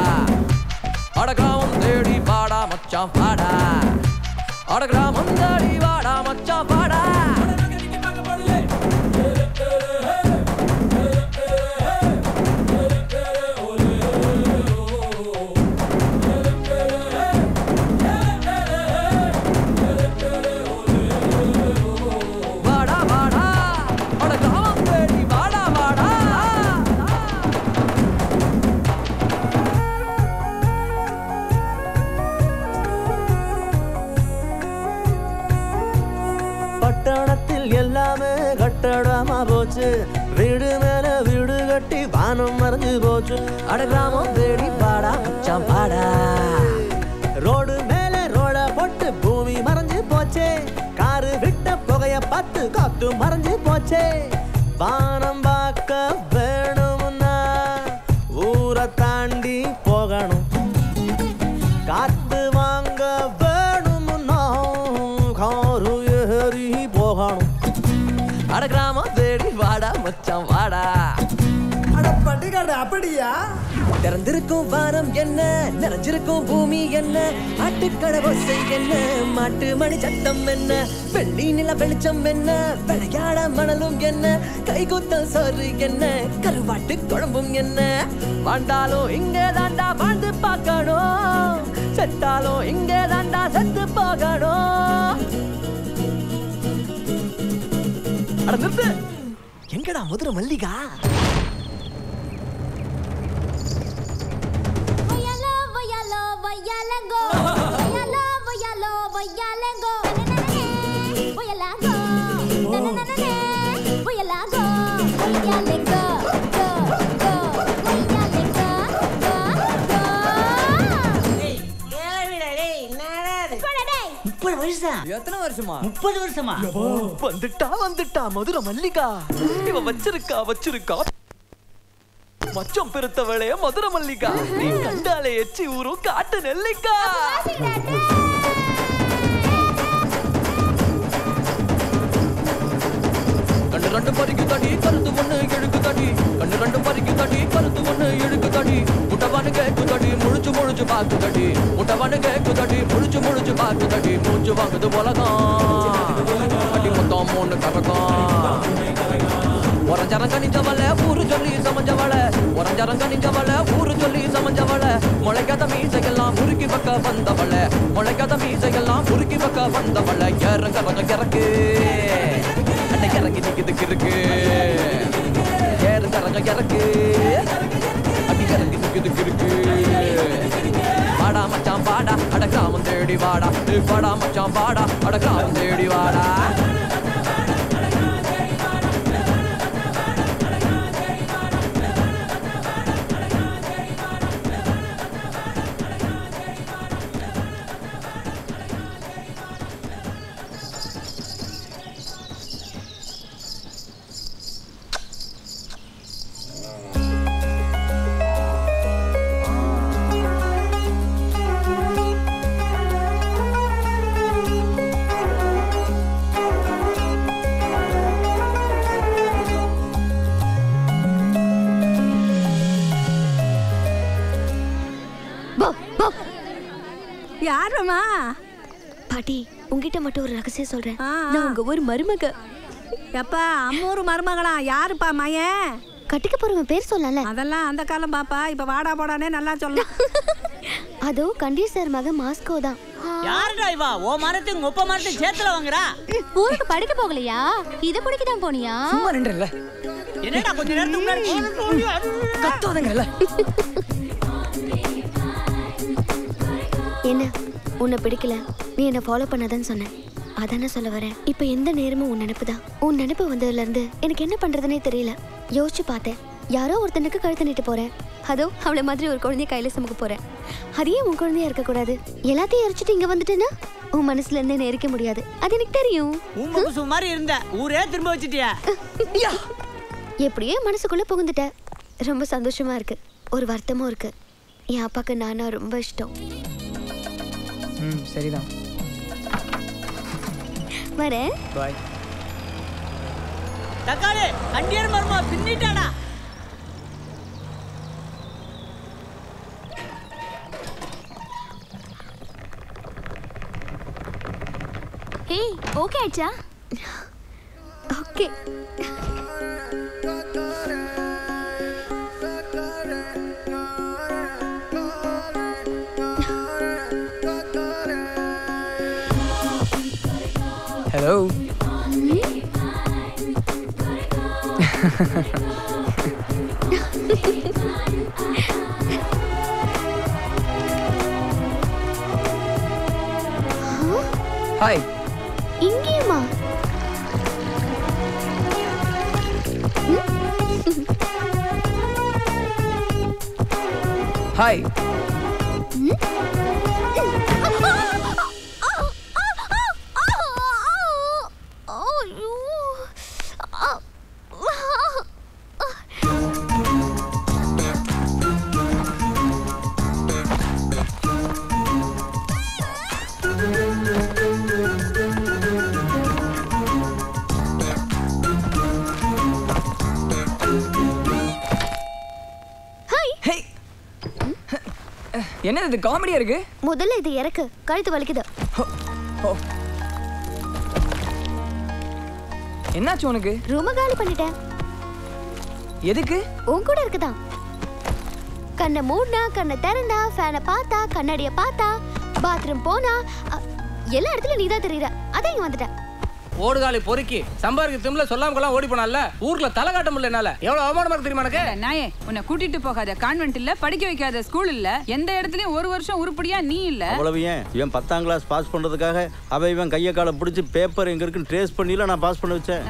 அட கிராமம் தேடி வாடா மச்சான் வாடா. அட கிராமம் தேடி வாடா மச்சான் வாடா. பட்டணத்தில் எல்லாமே கட்டடமா போச்சு, வீடு மேல வீடு கட்டி வானம் மறைஞ்சு போச்சு. அட கிராமம் தேடி பாடா மச்சான் பாடா. ரோடு மேல ரோட போட்டு பூமி மறைஞ்சு போச்சே, காரு விட்ட புகைய பார்த்து காத்து மறைஞ்சு போச்சே. வானம் பார்க்க வேணும்னா ஊரை தாண்டி போகணும், காத்து வாங்க வேணும்னா காரு ஏறி போகணும். அட கிராமம் தேடி வாடா மச்சான் வாடா. அட பண்டிகாடு அப்படியா? திறந்திருக்கும் வானம் என்ன, நிறைஞ்சிருக்கும் பூமி என்ன, ஆட்டுக்கடை ஓசை என்ன, மாட்டு மணி சத்தம் என்ன, வெள்ளி நில வெளிச்சம் என்ன, விளையாட மணலும் என்ன, கைகுத்தல் சோறு என்ன, கருவாட்டு குழம்பும் என்ன. வாழ்ந்தாலும் இங்கே தாண்டா வாழ்ந்து பார்க்கணும், செத்தாலும் இங்கே தாண்டா செத்து போகணும். அட நிறுத்து, எங்கடா மதுரை மல்லிகா? எத்தனை வருஷமா? 30 வருஷமா? வந்துட்டா மதுரை மல்லிகா. இவ வச்சிருக்கா மச்சம் பெருத்தவளே மதுரை மல்லிகா. நீ கண்டாலே எச்சி ஊரும் காட்டு நெல்லிக்கா. கண்ணு ரெண்டு பறிக்கு தடி கருத்து ஒண்ணு இழுக்கு தடி. கண்ணு ரெண்டு பறிக்கு தடி கருத்து ஒண்ணு இழுக்கு தடி. முட்டவானு கேக்கு தடி முழிச்சு பாக்கு தடி. முட்டவானு கேக்கு தடி முழிச்சு பாக்கு தடி. மூச்சு வாங்குது உலகம் அடி மொத்தம் 3 கரகம். ஒரஞ்சரங்க நிஞ்சவள ஊரு சொல்லி சமஞ்சவள. ஒரஞ்சரங்க நிஞ்சவள ஊரு சொல்லி சமஞ்சவள. முளைக்காத மீசையெல்லாம் முறுக்கி பக்க வந்தவள. முளைக்காத மீசையெல்லாம் முறுக்கி பக்க வந்தவள. இறங்க இறக்கு அன்னை இறங்கி நிக்குது கிறுக்கு. இறங்க இறக்கு அடி இறங்கி நிக்குது கிறுக்கு. வாடா மச்சான் வாடா அட கிராமம் தேடி வாடா. வாடா மச்சான் வாடா அட கிராமம் தேடி வாடா. யாருமா? பாட்டி உங்ககிட்ட மட்டும் ஒரு ரகசியம் சொல்றேன். நான் உங்க ஒரு மருமக. எப்பா அம்மூரு மருமகளா? யாருப்பா மயன்? கட்டிக்க போறவன் பேர் சொல்லல. அதெல்லாம் அந்த காலம் பாப்பா. இப்ப வாடா போடானே நல்லா சொல்லலாம். அதோ கண்டீர் சார் மகன் மாஸ்கோ தான். யாருடா இவா? ஓ மரத்து உங்க ஒப்ப மரத்து சேத்துல வாங்குறா. ஊருக்கு படிக்க போகலையா? இத படிக்க தான் போனியா? சும்மா நின்றல. என்னடா கொஞ்ச நேரத்துக்கு முன்னாடி கத்தாதங்கல. என்ன உன்னை பிடிக்கல, நீ என்ன ஃபாலோ பண்ணாதன்னு சொன்னேன். அதானே சொல்ல வரேன். இப்போ எந்த நேரமும் உன் நினைப்பு தான். உன் நினைப்பு வந்ததுல இருந்து எனக்கு என்ன பண்றதுனே தெரியல. யோசிச்சு பார்த்தேன், யாரோ ஒருத்தனுக்கு கழுத்து நீட்டு போறேன். அதோ அவளை மாதிரி ஒரு குழந்தைய கையில சுமக்க போறேன். அதையே உன் குழந்தையா இருக்க கூடாது. எல்லாத்தையும் எரிச்சிட்டு இங்க வந்துட்டேன்னா உன் மனசுல இருந்து என்ன எரிக்க முடியாது. அது எனக்கு தெரியும். உன் மாதிரி இருந்த ஊரே திரும்ப வச்சிட்டியா? எப்படியே மனசுக்குள்ள புகுந்துட்ட. ரொம்ப சந்தோஷமா இருக்கு. ஒரு வருத்தமும் இருக்கு. என் அப்பாக்கு நானா ரொம்ப இஷ்டம். சரிதான். வரேன். பாய். தக்காளி கண்டியர் மர்மா பின்னிட்டாடா. ஹே ஓகே ஆச்சா? ஓகே. Hello. Hi. இங்கேயுமா? Hi. என்ன இது காமெடியா இருக்கு? முதல்ல இது இறக்கு, கழுத்து வலிக்குது. என்னாச்சு உனக்கு? ரூம காலி பண்ணிட்டேன். எதுக்கு? உன் கூட இருக்குதான். கண்ணை மூடினா, கண்ணை திறந்தா, ஃபேனை பார்த்தா, கண்ணாடியை பார்த்தா, பாத்ரூம் போனா, எல்லா இடத்துலயும் நீ தான் தெரியுற. அதான் இங்க வந்துட்டேன். ஓடுகாலி பொறுக்கி சம்பாதிக்க திம்ல சொல்லாம கொல்லாம் ஓடி போனால ஊர்ல தலை காட்ட முடியல என்னால. எவ்வளவு அவமானமா இருக்கு தெரியுமா எனக்கு? நாயே, உன்னை கூட்டிட்டு போகாத கான்வென்ட் இல்ல, படிக்க வைக்காத ஸ்கூல் இல்ல, எந்த இடத்துலயும் ஒரு வருஷம் உருப்படியா நீ இல்ல. அவ்வளவு ஏன் இவன் 10ஆம் கிளாஸ் பாஸ் பண்றதுக்காக அவ இவன் கைய காலை பிடிச்சி பேப்பர் எங்க இருக்குன்னு ட்ரேஸ் பண்ணில நான் பாஸ் பண்ண வச்சேன்.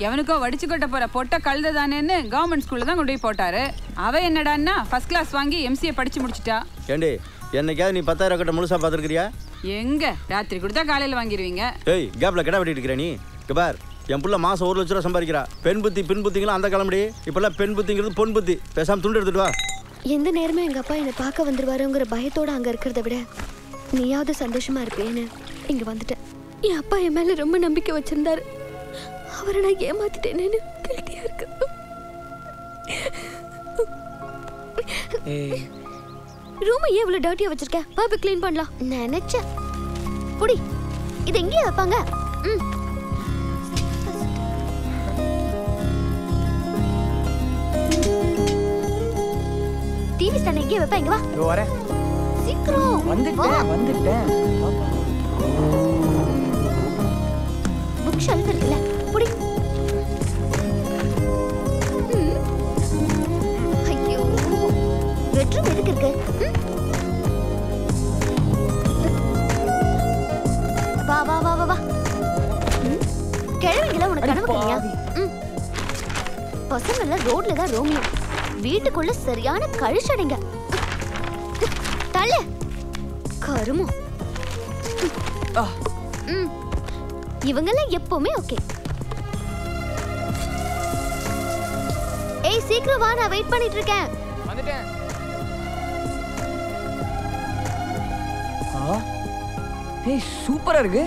எவனுக்கோ வடிச்சு கொட்ட போற பொட்ட கழுத தானேன்னு கவர்மெண்ட் ஸ்கூல்ல தான் கொண்டு போய் போட்டாரு. அவ என்னடான்னா ஃபர்ஸ்ட் கிளாஸ் வாங்கி எம்சிஏ படிச்சு முடிச்சிட்டா. ஏண்டி என்னைக்காவது நீ 10,000 கட்ட முழுசா பாத்துருக்கிறியா? எங்க ராத்திரி கொடுத்தா காலையில வாங்கிடுவீங்க. ஏய் கேப்ல கடை வெட்டிட்டு இருக்கிற நீ பார். என் புள்ள மாசம் 1 லட்ச ரூபா சம்பாதிக்கிறா. பெண் புத்தி பின் புத்திங்களும் அந்த கிளம்படி. இப்பெல்லாம் பெண் புத்திங்கிறது பொன் புத்தி. பேசாம துண்டு எடுத்துட்டு வா. எந்த நேரமே எங்க அப்பா என்னை பார்க்க வந்துருவாருங்கிற பயத்தோட அங்க இருக்கிறத விட நீயாவது சந்தோஷமா இருப்பேன்னு இங்க வந்துட்டேன். என் அப்பா என் மேல ரொம்ப நம்பிக்கை வச்சிருந்தாரு. அவரை நான் ஏமாத்திட்டேன்னு கில்ட்டியா இருக்கு. ரூம் ஏன் இவ்வளவு டர்ட்டியா வச்சிருக்க? பாப்பி க்ளீன் பண்ணலாம் நினைச்சேன். புடி இது எங்கேயே வைப்பாங்க? டிவி ஸ்டாண்ட் எங்கேயே வைப்பா? இங்க வா. இதோ வரேன். சீக்கிரம் வந்துட்டேன். புக் ஷெல்ஃப் இருக்குல்ல, புடி. ஐயோ பெட்ரூம் எதுக்கு இருக்கு? வா வா வா வா வா. கிழவிங்கள உனக்கு கனவு கலையா? பசங்கள ரோட்ல தான் ரோமியோ, வீட்டுக்குள்ள சரியான கழிச்சடைங்க. தள்ளு கருமோ. இவங்கெல்லாம் எப்பவுமே ஓகே. ஏய் சீக்கிரம் வா, நான் வெயிட் பண்ணிட்டு இருக்கேன். வந்துட்டேன். ஏய் சூப்பரா இருக்கு.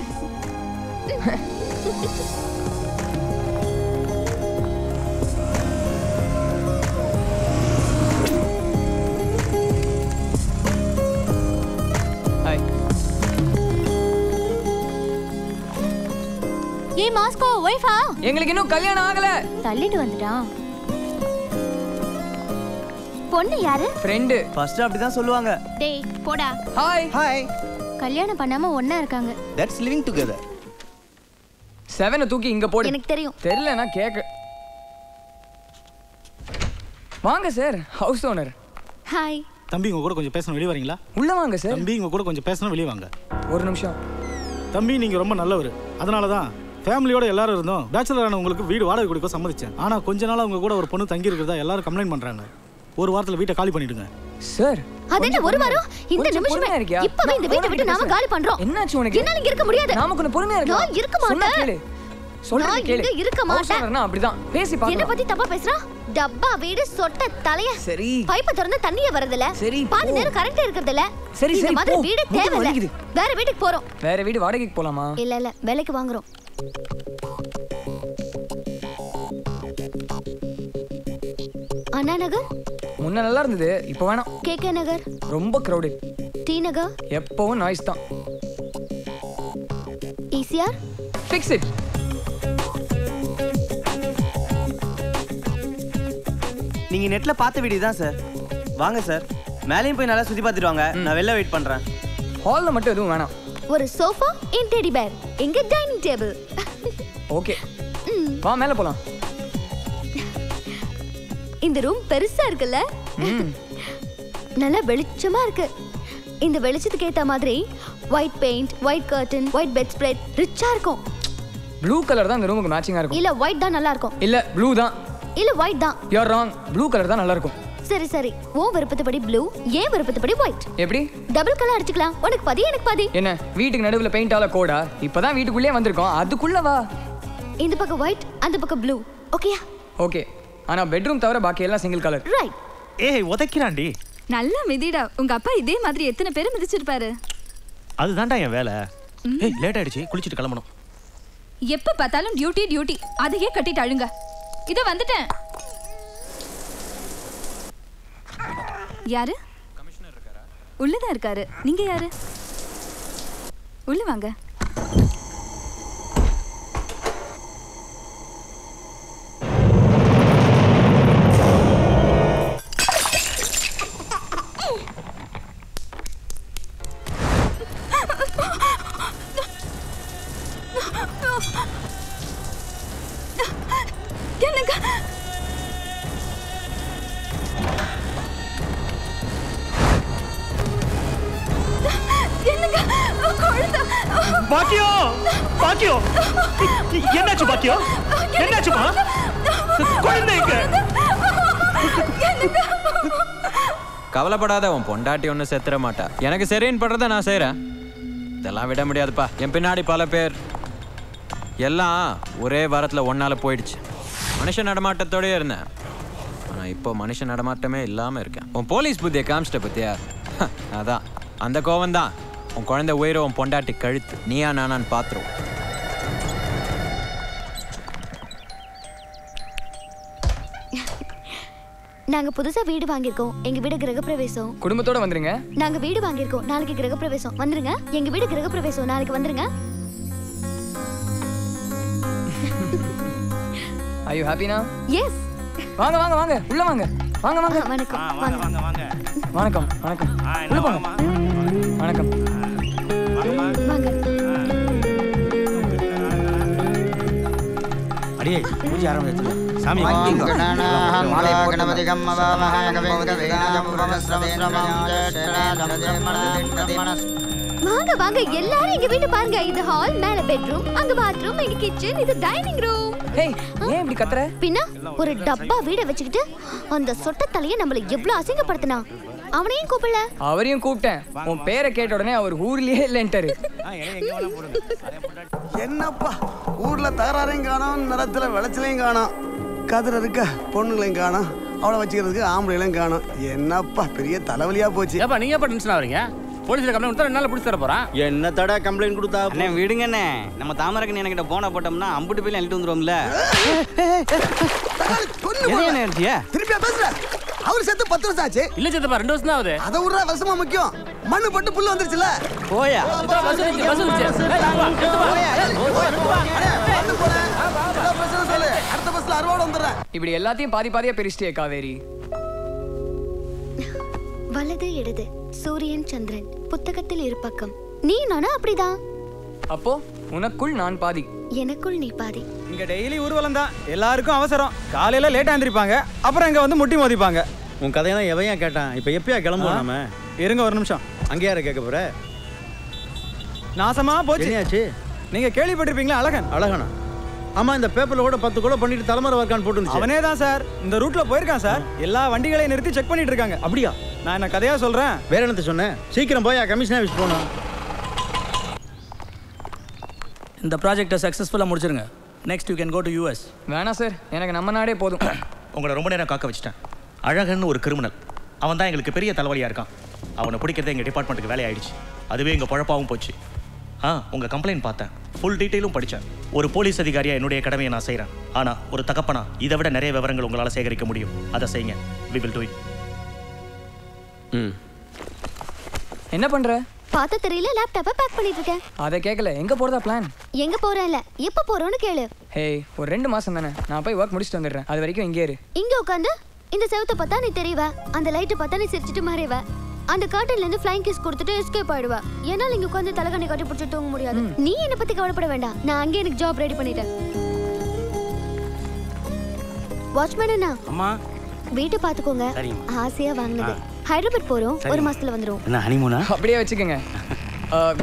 ஏய் மாஸ்கோ வைஃபா? எங்களுக்கு இன்னும் கல்யாணம் ஆகல. தள்ளிட்டு வந்துட்டான். பொண்ணு யாரு? ஃப்ரெண்ட். ஃபர்ஸ்ட் அப்படி தான் சொல்லுவாங்க. டேய் போடா. ஹாய். ஹாய். கல்யாணம் பண்ணாம ஒண்ணா இருக்காங்க. That's living together. 7 தூக்கி இங்க போடு. எனக்கு தெரியும். தெரியலனா கேக்க. வாங்க சார், ஹவுஸ் ஓனர். ஹாய். தம்பி உங்க கூட கொஞ்சம் பேசணும், வெளிய வரீங்களா? உள்ள வாங்க சார். தம்பி உங்க கூட கொஞ்சம் பேசணும், வெளிய வாங்க. ஒரு நிமிஷம். தம்பி நீங்க ரொம்ப நல்லவர். அதனால தான் ஃபேமிலியோட எல்லாரும் இருந்தோம். பேச்சுலரான உங்களுக்கு வீடு வாடகை கொடுக்க சம்மதிச்சேன். ஆனா கொஞ்ச நாளா உங்க கூட ஒரு பொண்ணு தங்கி இருக்கிறதா எல்லாரும் கம்ப்ளைண்ட் பண்றாங்க. ஒரு வாரத்துல வீட்டை காலி பண்ணிடுங்க. சார் அதென்ன ஒரு வாரம்? இந்த நிமிஷமே இப்பவே இந்த வீட்டை விட்டு நாம காலி பண்றோம். என்னாச்சு உனக்கு? என்னால இங்க இருக்க முடியாது. நாம கொஞ்சம் பொறுமையா இருக்க. நான் இருக்க மாட்டேன். சொல்றத கேளு. நான் இருக்க மாட்டேன். சொல்றேன்னா அப்படிதான். பேசி பாக்கலாம். என்ன பத்தி தப்பா பேசுறா? டப்பா வீடு சொட்ட தலைய. சரி. பைப்பை திறந்து தண்ணியே வரதுல. சரி. பாதி நேரம் கரண்ட் இருக்குதுல. சரி இந்த சரி. மாதிரி வீடு தேவையில்ல. வேற வீட்டுக்கு போறோம். வேற வீடு வாடகைக்கு போலாமா? இல்ல இல்ல, விலைக்கு வாங்குறோம். அண்ணா நகர் முன்ன நல்லா இருந்தது, இப்போ வேணாம். கேகே நகர் ரொம்ப crowded. டி நகர் எப்பவும் நாய்ஸ் தான். ECR fix it. நீங்க நெட்ல பார்த்த வீடியோ தான் சார். வாங்க சார், மேலேயும் போய் நல்லா சுத்தி பார்த்துட்டு வாங்க. நான் வெளில வெயிட் பண்றேன். ஹால்ல மட்டும் எதுவும் வேணாம். ஒரு சோஃபா, என் டெடி பேர், எங்க டைனிங் டேபிள். ஓகே வா மேலே போலாம். இந்த ரூம் பெருசா இருக்குல்ல? நல்லா வெளிச்சமா இருக்கு. இந்த வெளிச்சத்துக்கு ஏத்த மாதிரி white paint, white curtain, white bedspread ரிச்சா இருக்கும். ப்ளூ கலர் தான் இந்த ரூமுக்கு மேட்சிங்கா இருக்கும். இல்ல ஒயிட் தான் நல்லா இருக்கும். இல்ல ப்ளூ தான். இல்ல ஒயிட் தான். You are wrong. Blue colour தான் நல்லா இருக்கும். சரி சரி, ஓ விருப்பத்துப்படி ப்ளூ, ஏன் விருப்பத்துப்படி ஒயிட். எப்படி? டபுள் கலர் அடிச்சுக்கலாம். உனக்கு பாதி எனக்கு பாதி. என்ன வீட்டுக்கு நடுவுல பெயிண்ட் ஆல கோடா? இப்பதான் வீட்டுக்குள்ளே வந்திருக்கோம், அதுக்குள்ள வா. இந்த பக்கம் ஒயிட், அந்த பக்கம் ப்ளூ. ஓகேயா? ஓகே. ஆனா பெட்ரூம் தவிர பாக்கி எல்லாம் சிங்கிள் கலர். ரைட். ஏய் உதைக்கிறான்டி. நல்ல மிதிடா. உங்க அப்பா இதே மாதிரி எத்தனை பேர் மிதிச்சிருப்பாரு. அதுதான்டா என் வேலை. ஏய் லேட் ஆயிடுச்சு, குளிச்சிட்டு கிளம்பணும். எப்ப பார்த்தாலும் டியூட்டி டியூட்டி, அதையே கட்டிட்டு அழுங்க. இதோ வந்துட்டேன். யாரு? கமிஷனர் இருக்காரா? உள்ளதான் இருக்காரு. நீங்க யாரு? உள்ள வாங்க. பாக்கியோ பாக்கியோ என்னாச்சு? பாக்கியோ என்னாச்சுமா? குழந்தைங்க கவலைப்படாத, உன் பொண்டாட்டி ஒன்றும் செத்துற மாட்டா. எனக்கு சரின்னு படுறத நான் செய்கிறேன். இதெல்லாம் விட முடியாதுப்பா. என் பின்னாடி பல பேர் எல்லாம் ஒரே வாரத்தில் ஒன்னால போயிடுச்சு. மனுஷன் நடமாட்டத்தோடய இருந்தேன். ஆனால் இப்போ மனுஷன் நடமாட்டமே இல்லாமல் இருக்கேன். உன் போலீஸ் புத்தியை காமிச்சிட்ட பத்தியா? அதான் அந்த கோவம் தான் உன் குழந்தை உயிரை உன் பொண்டாட்டி கழுத்து. நீயா நானான்னு பார்த்துருவோம். நாங்க புதுசா வீடு வாங்கியிருக்கோம். எங்க வீடு கிரகப்பிரவேசம். குடும்பத்தோட வந்துருங்க. நாங்க வீடு வாங்கியிருக்கோம். நாளைக்கு கிரகப்பிரவேசம். வந்துருங்க. எங்க வீடு கிரகப்பிரவேசம். நாளைக்கு வந்துருங்க. Are you happy now? Yes. வாங்க வாங்க வாங்க உள்ள வாங்க. வாங்க வாங்க. வணக்கம். வாங்க வாங்க வாங்க. வணக்கம் வணக்கம். உள்ள போங்க. வணக்கம். வாங்க. அடியே பூஜை ஆரம்பிச்சு. சாமி வாங்க வாங்க எல்லாரும் எங்க வீட்டு பாருங்க. இது ஹால், மேல பெட்ரூம், அங்க பாத்ரூம், இங்க கிச்சன், இது டைனிங் ரூம். ஏய் ஏன் இப்படி கத்துற? பின்ன ஒரு டப்பா வீட வச்சுக்கிட்டு அந்த சொட்ட தலைய நம்மள எவ்வளவு அசிங்கப்படுத்தினா. அவனையும் கூப்பிடல. அவரையும் கூப்பிட்டேன். உன் பேரை கேட்ட உடனே அவர் ஊர்லயே இல்லைன்ட்டாரு. என்னப்பா ஊர்ல தகராறையும் காணோம், நிலத்துல விளைச்சலையும் காணோம், கதிர இருக்க பொண்ணுங்களையும் காணோம், அவளை வச்சுக்கிறதுக்கு ஆம்பளைகளையும் காணோம். என்னப்பா பெரிய தலைவலியா போச்சு. ஏப்பா நீங்க எப்ப டென்ஷன் ஆவறீங்க? போலீஸ்ல கம்ப்ளைண்ட் கொடுத்தா 2 நாள்ல புடிச்சு தர போறான். என்ன தடா கம்ப்ளைண்ட் கொடுத்தா? அண்ணே விடுங்க அண்ணே. நம்ம தாமரக்கண்ணி என்கிட்ட போன போட்டோம்னா அம்புட்டு போய் அள்ளிட்டு வந்துருவோம்ல. என்ன நினைச்சியா? திருப்பியா பேசுற? அவர் செத்து 10 வருஷம் ஆச்சு. இல்ல செத்தப்பா 2 வருஷம் தான் ஆகுது. அத விடுற வருஷமா முக்கியம். மண்ணு பட்டு புல்லு வந்துருச்சுல. போயா. பஸ் வந்துச்சு. ஏய் வா சொல்லு. அடுத்த பஸ்ல அறுவோட வந்துறேன். இப்படி எல்லாத்தையும் பாதி பாதியா பிரிச்சிட்டே காவேரி. வலது இடது சூரியன் சந்திரன் புத்தகத்தில் இரு பக்கம். நீ நானா அப்படிதான். அப்போ உனக்குள் நான் பாதி, எனக்குள் நீ பாதி. இங்க டெய்லி ஊர்வலம் தான். எல்லாருக்கும் அவசரம். காலையில லேட்டா எந்திரிப்பாங்க, அப்புறம் இங்க வந்து முட்டி மோதிப்பாங்க. உன் கதையெல்லாம் எவையா கேட்டான்? இப்போ எப்பயா கிளம்புவோம் நாம? இருங்க ஒரு நிமிஷம். அங்கே யாரை கேட்க போற? நாசமா போச்சு. என்னாச்சு? நீங்க கேள்விப்பட்டிருப்பீங்களா அழகன்? அழகனா? ஆமா, இந்த பேப்பர்ல கூட 10 கூட பண்ணிட்டு தலைமறை வர்க்கான் போட்டுருந்துச்சு. அவனே தான் சார். இந்த ரூட்ல போயிருக்கான் சார். எல்லா வண்டிகளையும் நிறுத்தி செக் பண்ணிட்டு இருக்காங்க. அப்படியா? நான் என்ன கதையா சொல்றேன். வேற என்னத்த சொன்னேன்? சீக்கிரம் போயா கமிஷன் ஆஃபீஸ் போகணும். இந்த ப்ராஜெக்டை சக்ஸஸ்ஃபுல்லாக முடிச்சிருங்க. Next you can go to US. வேணாம் சார், எனக்கு நம்ம நாடே போதும். உங்களை ரொம்ப நேரம் காக்க வச்சுட்டேன். அழகன்னு ஒரு கிரிமினல். அவன் தான் எங்களுக்கு பெரிய தலைவலியாக இருக்கான். அவனை பிடிக்கிறதே எங்கள் டிபார்ட்மெண்ட்டுக்கு வேலையாயிடுச்சு. அதுவே எங்கள் பழப்பாகவும் போச்சு. உங்கள் கம்ப்ளைண்ட் பார்த்தேன், ஃபுல் டீட்டெயிலும் படித்தேன். ஒரு போலீஸ் அதிகாரியாக என்னுடைய கடமையை நான் செய்கிறேன். ஆனால் ஒரு தகப்பனா இதை விட நிறைய விவரங்கள் உங்களால் சேகரிக்க முடியும். அதை செய்யுங்க. We will do it. என்ன பண்ற? பார்த்த தெரியல, லேப்டாப்பை பேக் பண்ணிட்டு இருக்கேன். அதை கேட்கல. எங்க போறதா பிளான்? எங்க போறேன்ல, எப்ப போறோம்னு கேளு. ஹே, ஒரு 2 மாசம் தானே. நான் போய் ஒர்க் முடிச்சிட்டு வந்துடுறேன். அது வரைக்கும் இங்கே இரு. இங்க உட்காந்து இந்த செவத்தை பார்த்தா நீ தெரியவ, அந்த லைட்டை பார்த்தா நீ சிரிச்சிட்டு மாறிவ, அந்த கர்டன்ல இருந்து ஃப்ளைங் கிஸ் கொடுத்துட்டு எஸ்கேப் ஆயிடுவா. என்னால இங்க உட்காந்து தலைகண்ணி கட்டி பிடிச்சி தூங்க முடியாது. நீ என்ன பத்தி கவலைப்பட வேண்டாம். நான் அங்கே எனக்கு ஜாப் ரெடி பண்ணிட்டேன். வாட்ச்மேன் அண்ணா, அம்மா வீட்டை பாத்துக்கோங்க. ஆசையா வாங்கினது. ஹைதராபாத் போறோம். 1 மாசத்துல வந்துரும். என்ன ஹனிமூனா? அப்படியே வச்சுக்கோங்க.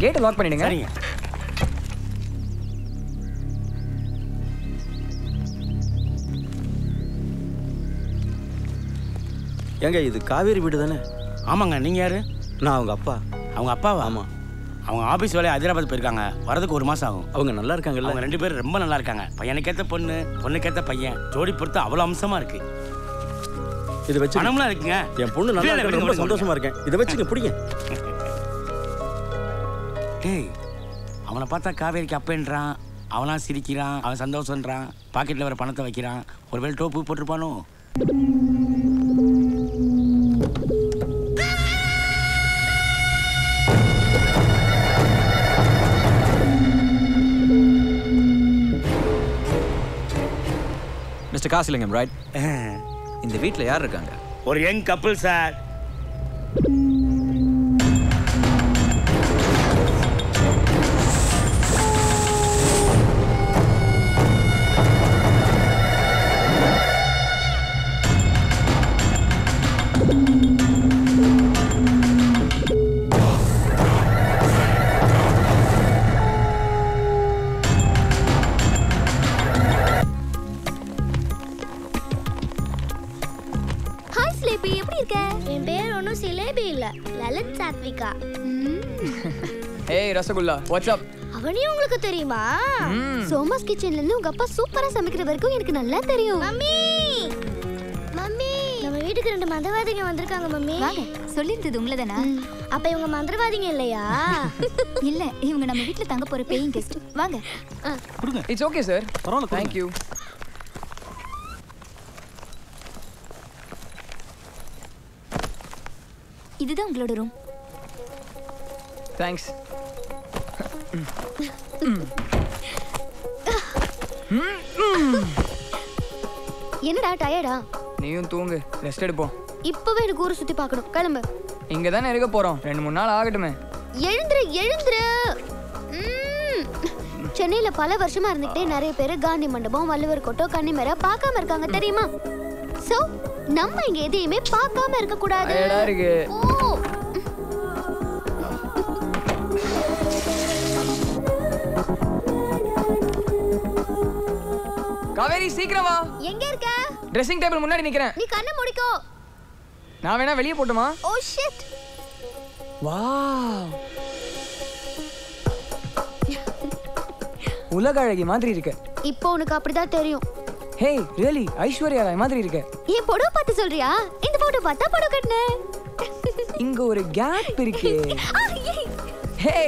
கேட்டை லாக் பண்ணிடுங்க. சரிங்க. ஏங்க இது காவேரி வீடு தானே? ஆமாங்க. நீங்கள் யார்? நான் அவங்க அப்பா. அவங்க அப்பாவா? ஆமாம். அவங்க ஆஃபீஸ் வேலையை ஹைதராபாத் போயிருக்காங்க. வரதுக்கு 1 மாதம் ஆகும். அவங்க நல்லா இருக்காங்கல்ல? அவங்க 2 பேரும் ரொம்ப நல்லா இருக்காங்க. பையனுக்கேற்ற பொண்ணு, பொண்ணுக்கேற்ற பையன். ஜோடி பொறுத்து அவ்வளோ அம்சமாக இருக்கு. இதை வச்சு பணம்லாம் இருக்குங்க. என் பொண்ணு நல்லா இருக்கு. ரொம்ப சந்தோஷமா இருக்கேன். இதை வச்சுங்க பிடிங்க. டேய், அவனை பார்த்தா காவேரிக்கு அப்பேன்றான். அவனாம் சிரிக்கிறான், அவன் சந்தோஷன்றான், பாக்கெட்டில் வர பணத்தை வைக்கிறான். ஒருவேளை டோப்பு போட்டிருப்பானோ? Mister Kasilingam, right? இந்த வீட்டில் யார் இருக்காங்க? ஒரு யங் கப்பிள் சார். என் பேர் ஒன்றும் சிலேபி இல்ல, லலித் சாத்விகா. ஏய் ரசகுல்லா வாட்ஸ் அப்? அவனையும் உங்களுக்கு தெரியுமா? சோமாஸ் கிச்சன்ல இருந்து உங்க அப்பா சூப்பரா சமைக்கிற வரைக்கும் எனக்கு நல்லா தெரியும். மம்மி மம்மி நம்ம வீட்டுக்கு 2 மந்திரவாதிங்க வந்திருக்காங்க மம்மி. வாங்க. சொல்லிருந்தது உங்களை தானா? அப்ப இவங்க மந்திரவாதிங்க இல்லையா? இல்ல, இவங்க நம்ம வீட்ல தங்க போற பேயிங் கெஸ்ட். வாங்க. கொடுங்க. It's okay sir. பரவாயில்ல. Thank you. இதுதான் உங்களோட ரூம். தேங்க்ஸ். என்னடா டயர்டா? நீயும் தூங்கு, ரெஸ்ட் எடுப்போம். இப்பவே எனக்கு ஊரை சுத்தி பார்க்கணும். கிளம்பு. இங்க தானே இருக்க போறோம். 2-3 நாள் ஆகட்டுமே. எழுந்துரு எழுந்துரு. சென்னையில பல வருஷமா இருந்துட்டே நிறைய பேர் காந்தி மண்டபம், வள்ளுவர் கோட்டோ, கன்னிமேரா பார்க்காம இருக்காங்க தெரியுமா? சோ நம்ம இங்க எதையுமே பார்க்காம இருக்க கூடாது. டயர்டா இருக்கு. காவேரி சீக்கிரம் வா. எங்க இருக்க? ட்ரெஸ்ஸிங் டேபிள் முன்னாடி நிக்கிறேன். நீ கண்ணை மூடிக்கோ. நான் வேணா வெளிய போட்டுமா? Oh shit. வாவ். உலக அழகி மாதிரி இருக்கு. இப்போ உனக்கு அப்படிதான் தெரியும். ஹே ரியலி ஐஸ்வர்யா ராய் மாதிரி இருக்கு. ஏன் போட்டோ பார்த்து சொல்றியா? இந்த போட்டோ பார்த்தா போட்டோ கட்டனே. இங்க ஒரு கேப் இருக்கு. ஹே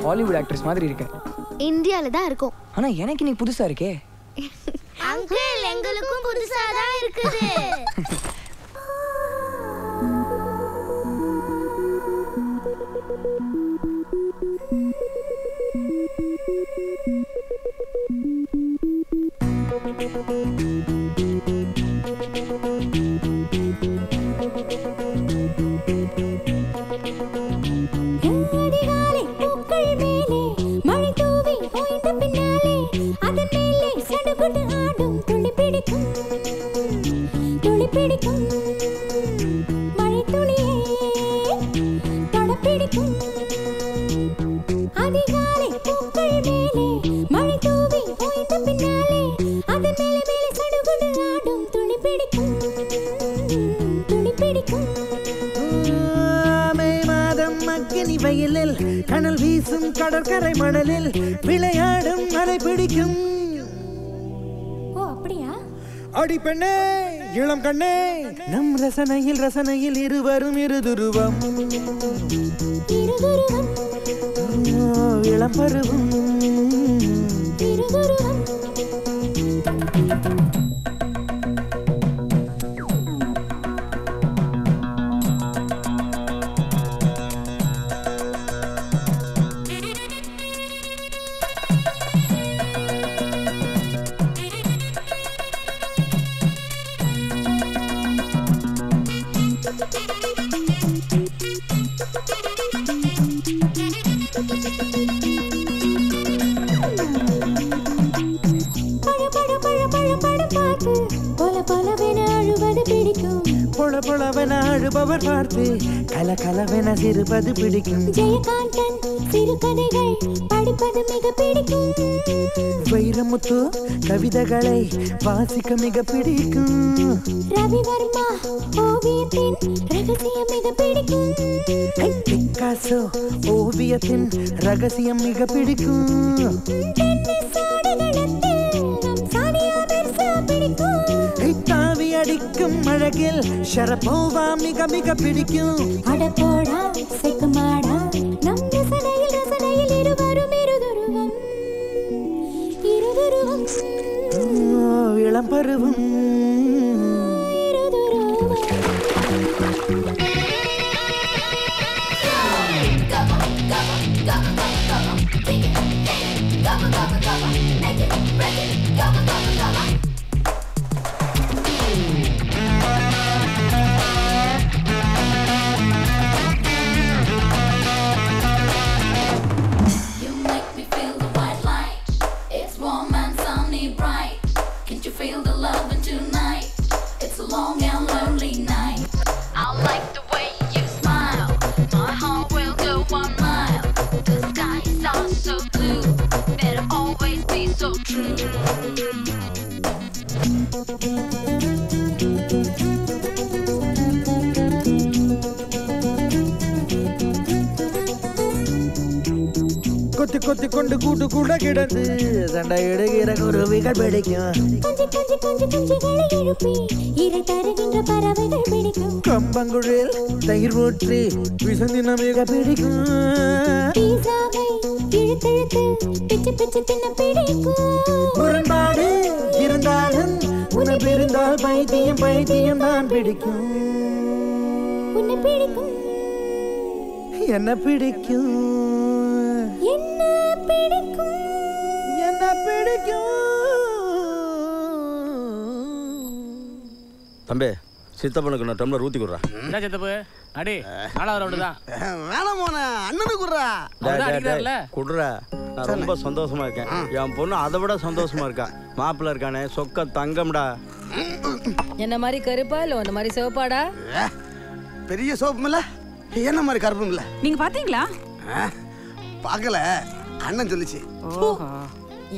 ஹாலிவுட் ஆக்ட்ரஸ் மாதிரி இருக்கு. இந்தியால தான் இருக்கும். ஆனா எனக்கு நீ புதுசா இருக்கே. அங்கிள் எங்களுக்கும் புதுசா தான் இருக்குது. கனல் வீசும் கடற்கரை மணலில் விளையாடும் அலை பிடிக்கும். ஓ அப்படியா? அடி பெண்ணே இளம் கண்ணே நம் ரசனையில் இருவரும் இருதுருவம். இளம் பருவம் பொளபொளவென அழுபவர் பார்த்து கலகலவென சிரிப்பது பிடிக்கும். ஜெயகாந்தன் சிறுகதைகள் படிப்பது மிக பிடிக்கும். வைரமுத்து கவிதைகளை வாசிக்க மிக பிடிக்கும். ரவிவர்மா ஓவியத்தின் ரகசியம் மிக பிடிக்கும். பிக்காசோ ஓவியத்தின் ரகசியம் மிக பிடிக்கும். தாவி அடிக்கும் அழகில் ஷரபோவா மிக மிக பிடிக்கும். அடப்போடா செக்குமாடா நம் ரசனையில் இருவரும் இருதுருவம். இளம் பருவம் Feel the love tonight. It's a long and lonely night. I like கொத்தி கொத்தி கொண்டு கூட்டு கூட கிடந்து சண்டை இடுகிற குருவிகள் பிடிக்கும். கொஞ்சி கொஞ்சி கொஞ்சி குஞ்சுகளை எழுப்பி இறை தருகின்ற பறவைகள் பிடிக்கும். கம்பங்குழில் தயிர் ஊற்றி விசந்தின மிக பிடிக்கும். பீஸாவை இழுத்தெழுத்து பிச்சு பிச்சு தின்ன பிடிக்கும். முரண்பாடு இருந்தாலும் உன்னை பிரிந்தால் பைத்தியம் பைத்தியம் தான் பிடிக்கும். உன்னை பிடிக்கும். என்ன பிடிக்கும். என்ன பிடிக்கும். என்ன பிடிக்கும். தம்பி சித்தப்பனுக்கு நான் டம்ளர் ஊற்றி கொடுறா. என்ன சித்தப்பு அடி நாலாவது ரவுண்டு தான். வேணாம் போன அண்ணனுக்கு குடுறா. குடுறா. நான் ரொம்ப சந்தோஷமா இருக்கேன். என் பொண்ணு அதை விட சந்தோஷமா இருக்கா. மாப்பிள்ள இருக்கானே சொக்க தங்கம்டா. என்ன மாதிரி கருப்பா இல்ல அந்த மாதிரி சிவப்பாடா? பெரிய சோப்பும் இல்ல என்ன மாதிரி கருப்பும் இல்ல. நீங்க பாத்தீங்களா? பார்க்கல அண்ணன் சொல்லிச்சு.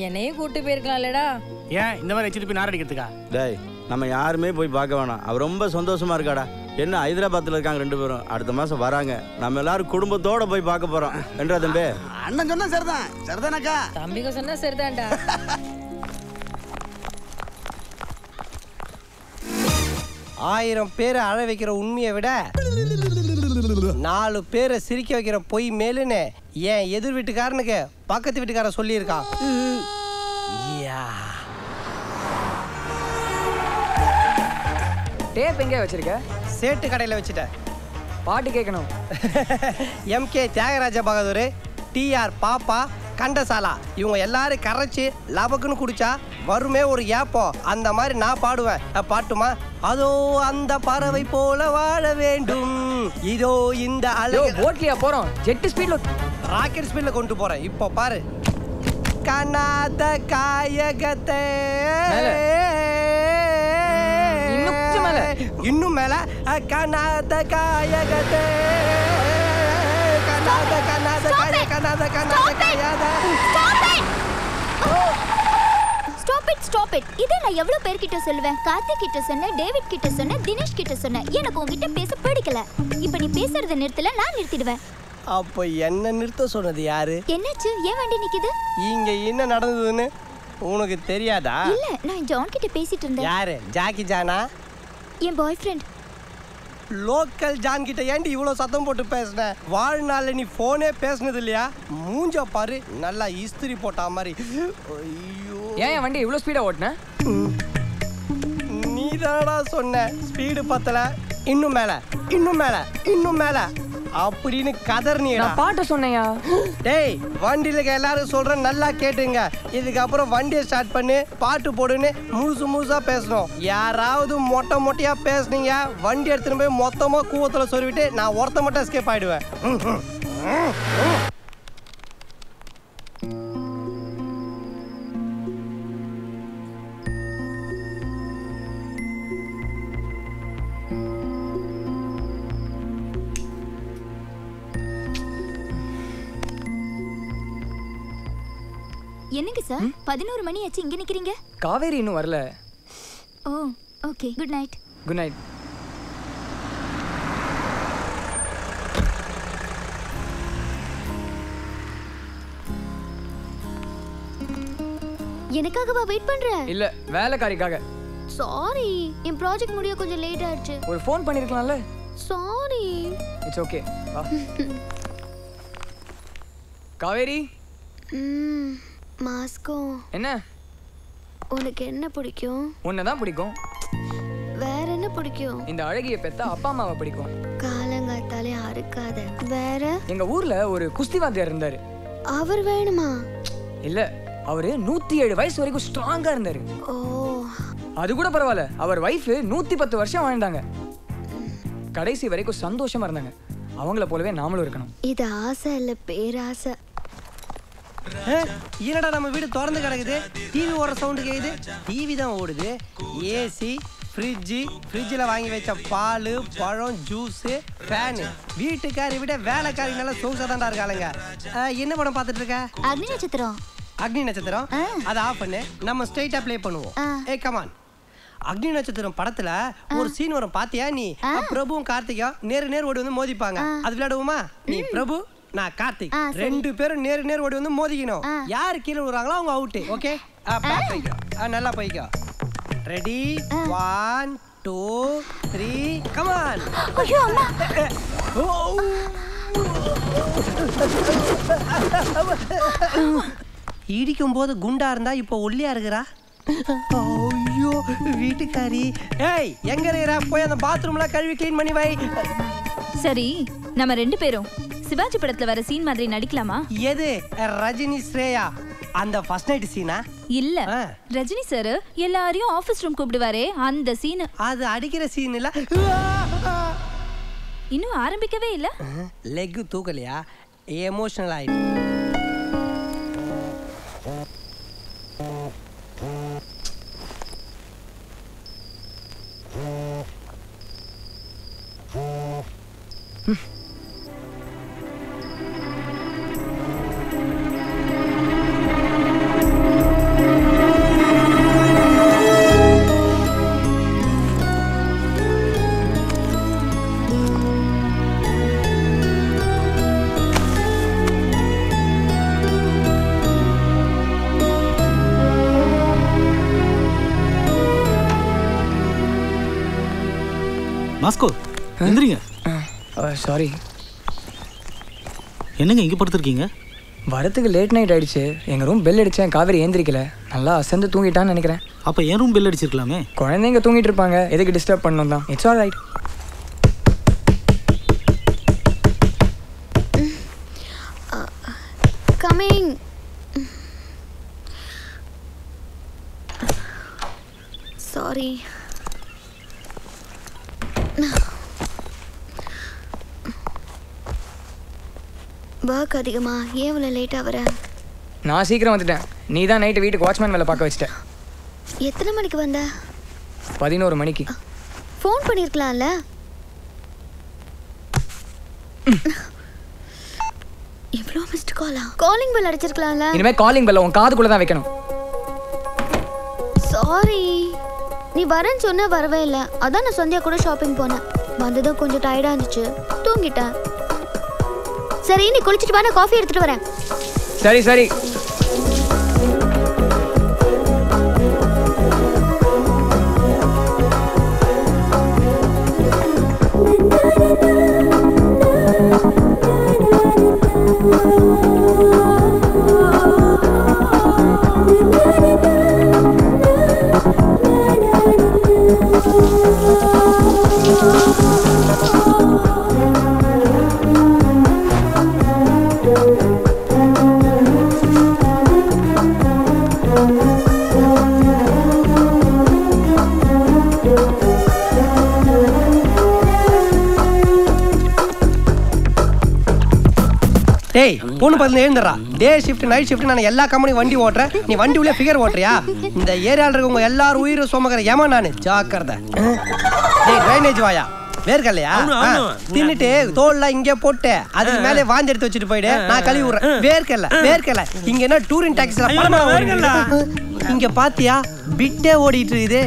என்னையும் கூட்டு போயிருக்கலாம்லடா. ஏன் இந்த மாதிரி வச்சுட்டு போய் நார் அடிக்கிறதுக்கா? டேய் நம்ம யாருமே போய் பார்க்க வேணாம். அவர் ரொம்ப சந்தோஷமா இருக்காடா. என்ன ஹைதராபாத்தில் இருக்காங்க 2 பேரும். அடுத்த மாதம் வராங்க. நம்ம எல்லாரும் குடும்பத்தோட போய் பார்க்க போறோம். என்றா தம்பி? அண்ணன் சொன்னா சரிதான். சரிதானக்கா? தம்பிங்க சொன்னா சரிதான்டா. 1000 பேரை அழ வைக்கிற உண்மையை விட 4 பேரை சிரிக்க வைக்கிற பொய் மேலுன்னு என் எதிர் வீட்டுக்காரனுக்கு பக்கத்து வீட்டுக்காரன் சொல்லியிருக்கான். டேப் எங்கே வச்சிருக்க? சேட்டு கடையில் வச்சுட்டேன். பாட்டு கேட்கணும். MK தியாகராஜ பகதூர், TR பாப்பா, கண்டசாலா இவங்க எல்லாரும் கரைச்சி லபக்குன்னு குடிச்சா வருமே ஒரு ஏப்பம். அந்த மாதிரி நான் பாடுவேன். பாட்டுமா? அதோ அந்த பறவை போல வாழ வேண்டும், இதோ இந்த போட்லியா போறோம். ஜெட் ஸ்பீட்ல ராக்கெட் ஸ்பீட்ல கொண்டு போறேன். இப்போ பாரு. கனாத காயகத்தை இன்னும் மேல கனாத காயகத்தை கனாத கனாத காய கனாத கனாத காயாத. Stop it. இதை நான் எவ்வளவு பேர்கிட்ட சொல்லுவேன்? கார்த்திக் கிட்ட சொன்னேன், டேவிட் கிட்ட சொன்னேன், தினேஷ் கிட்ட சொன்னேன். எனக்கு உங்ககிட்ட பேச பிடிக்கல. இப்போ நீ பேசுறத நிறுத்தல, நான் நிறுத்திடுவேன். அப்போ என்ன நிறுத்த சொன்னது யாரு? என்னாச்சு? ஏன் வண்டி நிக்குது? இங்க என்ன நடந்ததுன்னு உனக்கு தெரியாதா? இல்ல, நான் ஜான் கிட்ட பேசிட்டு இருந்தேன். யாரு? ஜாக்கி ஜானா? என் பாய் ஃப்ரெண்ட். லோக்கல் ஜான் கிட்ட ஏன்டி இவ்வளவு சத்தம் போட்டு பேசுன? வாழ்நாள்ல நீ போனே பேசுனது இல்லையா? மூஞ்ச பாரு, நல்லா இஸ்திரி போட்டா மாதிரி. ஐயோ, ஏன் வண்டி இவ்வளவு ஸ்பீடா ஓட்டுன? நீதானா சொன்ன ஸ்பீடு பத்தல, இன்னும் மேல இன்னும் மேல இன்னும் மேல அப்படின்னு கதர்னியடா. பாட்டு சொன்னையா? டேய் வண்டியில எல்லாரும் சொல்றேன், நல்லா கேட்டுங்க. இதுக்கப்புறம் வண்டியை ஸ்டார்ட் பண்ணி பாட்டு போடுன்னு முழுசா பேசணும். யாராவது மொட்டையா பேசுனீங்க, வண்டி எடுத்துன்னு போய் மொத்தமா கூவத்துல சொருவிட்டு நான் ஒருத்த மட்டும் எஸ்கேப் ஆயிடுவேன். என்னங்க சார் 11 மணி ஆச்சு, இங்க நிக்கிறீங்க? காவேரி இன்னும் வரல. Oh okay, good night. Good night. எனக்காகவா வெயிட் பண்ற? இல்ல, வேலைக்காரிக்காக. சாரி, என் ப்ராஜெக்ட் முடிய கொஞ்சம் லேட் ஆயிடுச்சு. ஒரு ஃபோன் பண்ணிருக்கலாம்ல. சாரி. It's okay. வா. காவேரி. மாஸ்கோ. என்ன? உனக்கு என்ன பிடிக்கும்? உன்னதான் பிடிக்கும். வேற என்ன பிடிக்கும்? இந்த அழகிய பெத்த அப்பா அம்மாவை பிடிக்கும். காலங்காத்தாலே அறுக்காத. வேற? எங்க ஊர்ல ஒரு குஸ்திவாதியார் இருந்தாரு. அவர் வேணுமா? இல்ல, அவரு 107 வயசு வரைக்கும் ஸ்ட்ராங்கா இருந்தாரு. ஓ, அது கூட பரவாயில்ல. அவர் வைஃப் 110 வருஷம் வாழ்ந்தாங்க. கடைசி வரைக்கும் சந்தோஷமா இருந்தாங்க. அவங்கள போலவே நாமளும் இருக்கணும். இது ஆசை இல்ல, பேராசை. என்னடா நம்ம வீடு திறந்து கிடக்குது, டிவி ஓடுற சவுண்டு கேக்குது. டிவி தான் ஓடுது. ஏசி, ஃப்ரிட்ஜில் வாங்கி வச்ச பால், பழம், ஜூஸு, ஃபேனு. வீட்டுக்காரி விட வேலைக்காரி நல்லா சொகுசாக தான்டா இருக்காளுங்க. என்ன படம் பார்த்துட்டு இருக்க? அக்னி நட்சத்திரம். அக்னி நட்சத்திரம் அதை ஆஃப் பண்ணு. நம்ம ஸ்ட்ரைட்டா ப்ளே பண்ணுவோம். ஏய் கமான். அக்னி நட்சத்திரம் படத்துல ஒரு சீன் வரும் பாத்தியா நீ? பிரபுவும் கார்த்திகா நேர் ஓடி வந்து மோதிப்பாங்க. அது விளையாடுவோமா? நீ பிரபு நான் கார்த்திக் ரெண்டு பேரும் நேர் ஓடி வந்து மோதிக்கணும். யார் கீழே விடுறாங்களோ அவங்க அவுட். Okay back போய்க்கோ. நல்லா போய்க்கோ. Ready 1 2 3 come on. ஐயோ அம்மா. இடிக்கும் போது குண்டா இருந்தா இப்போ ஒல்லியா இருக்கிறா. ஐயோ வீட்டுக்காரி. ஏய் எங்க இருக்கிறா? போய் அந்த பாத்ரூம்லாம் கழுவி க்ளீன் பண்ணி வை. சரி நம்ம ரெண்டு பேரும் சிவாஜி படத்துல வர சீன் மாதிரி நடிக்கலாமா? எது? ரஜினி ஸ்ரேயா அந்த ஃபர்ஸ்ட் நைட் சீனா? இல்ல ரஜினி சார் எல்லாரையும் ஆபீஸ் ரூம் கூப்பிடுவாரே அந்த சீன். அது அடிக்கிற சீன் இல்ல. இன்னும் ஆரம்பிக்கவே இல்ல. லெக் தூக்கலையா? எமோஷனல் ஆயிடுச்சு. மாஸ்கோ எந்திரிங்க. சாரி. என்னங்க இங்கே படுத்துருக்கீங்க? வரத்துக்கு லேட் நைட் ஆயிடுச்சு. எங்கள் ரூம் பெல் அடித்தேன். காவேரி ஏந்திரிக்கல. நல்லா அசந்து தூங்கிட்டான்னு நினைக்கிறேன். அப்போ என் ரூம் பெல் அடிச்சிருக்கலாமே. குழந்தைங்க தூங்கிட்டு இருப்பாங்க. எதுக்கு டிஸ்டர்ப் பண்ணணும் தான். It's all right. Coming. Sorry. Work அதிகமா? ஏன் இவ்வளோ லேட்டாக வர? நான் சீக்கிரம் வந்துட்டேன். நீ தான் நைட்டு வீட்டுக்கு வாட்ச்மேன் வேலை பார்க்க வச்சிட்ட. எத்தனை மணிக்கு வந்த? 11 மணிக்கு. ஃபோன் பண்ணியிருக்கலாம்ல. இவ்வளோ மிஸ்ட் காலா? காலிங் பெல் அடிச்சிருக்கலாம்ல. இனிமேல் காலிங் பெல்ல உன் காதுக்குள்ள தான் வைக்கணும். சாரி. நீ வரேன்னு சொன்ன வரவே இல்லை. அதான் நான் சந்தியா கூட ஷாப்பிங் போனேன். வந்ததும் கொஞ்சம் டயர்டாக இருந்துச்சு, தூங்கிட்டேன். சரி நீ குளிச்சுட்டு வா, நான் காஃபி எடுத்துட்டு வரேன். சரி சரி. டேய் பொண்ணு பதில் எழுந்துடுறா. டே ஷிஃப்ட் நைட் ஷிஃப்ட் நான் எல்லா கம்பெனியும் வண்டி ஓட்டுறேன். நீ வண்டி உள்ள ஃபிகர் ஓட்டுறியா? இந்த ஏரியாவில் இருக்கவங்க எல்லாரும் உயிரை சுமக்கிற ஏமா நான் ஜாக்கிரதை. டேய் ட்ரைனேஜ் வாயா வேர்க்கலையா? தின்னுட்டு தோல்லாம் இங்கே போட்டு அதுக்கு மேலே வாந்தி எடுத்து வச்சுட்டு போயிடு. நான் கழுவி விடுறேன். வேர்க்கல இங்க என்ன டூரிங் டாக்ஸில இங்க பாத்தியா பிட்டே ஓடிட்டு இருக்குது.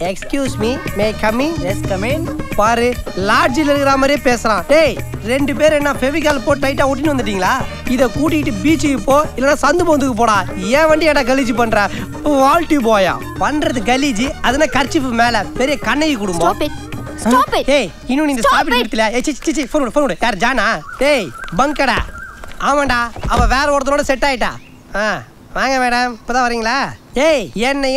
Excuse me may coming? Yes coming. பாரு லாட்ஜில் இருக்கிற மாதிரியே பேசுறான். டேய் ரெண்டு பேர் என்ன ஃபெவிகால் போட்டு டைட்டா ஒட்டின்னு வந்துட்டீங்களா? இதை கூட்டிகிட்டு பீச்சுக்கு போ, இல்லைன்னா சந்து போந்துக்கு போடா. ஏன் வண்டி ஏடா கலீஜி பண்ற? வால்ட்டி போயா பண்றது கலீஜி. அதுனா கர்ச்சிப்பு மேல பெரிய கண்ணகி குடும்பம். டேய் இன்னும் நீ இந்த ஸ்டாப் எடுத்துல. ஏ ஃபோன் விடு. யார் ஜானா? டேய் பங்கடா. ஆமாண்டா அவ வேற ஒருத்தரோட செட் ஆயிட்டா. வாங்க மேடம் இப்பதான் வரீங்களா? ஏய்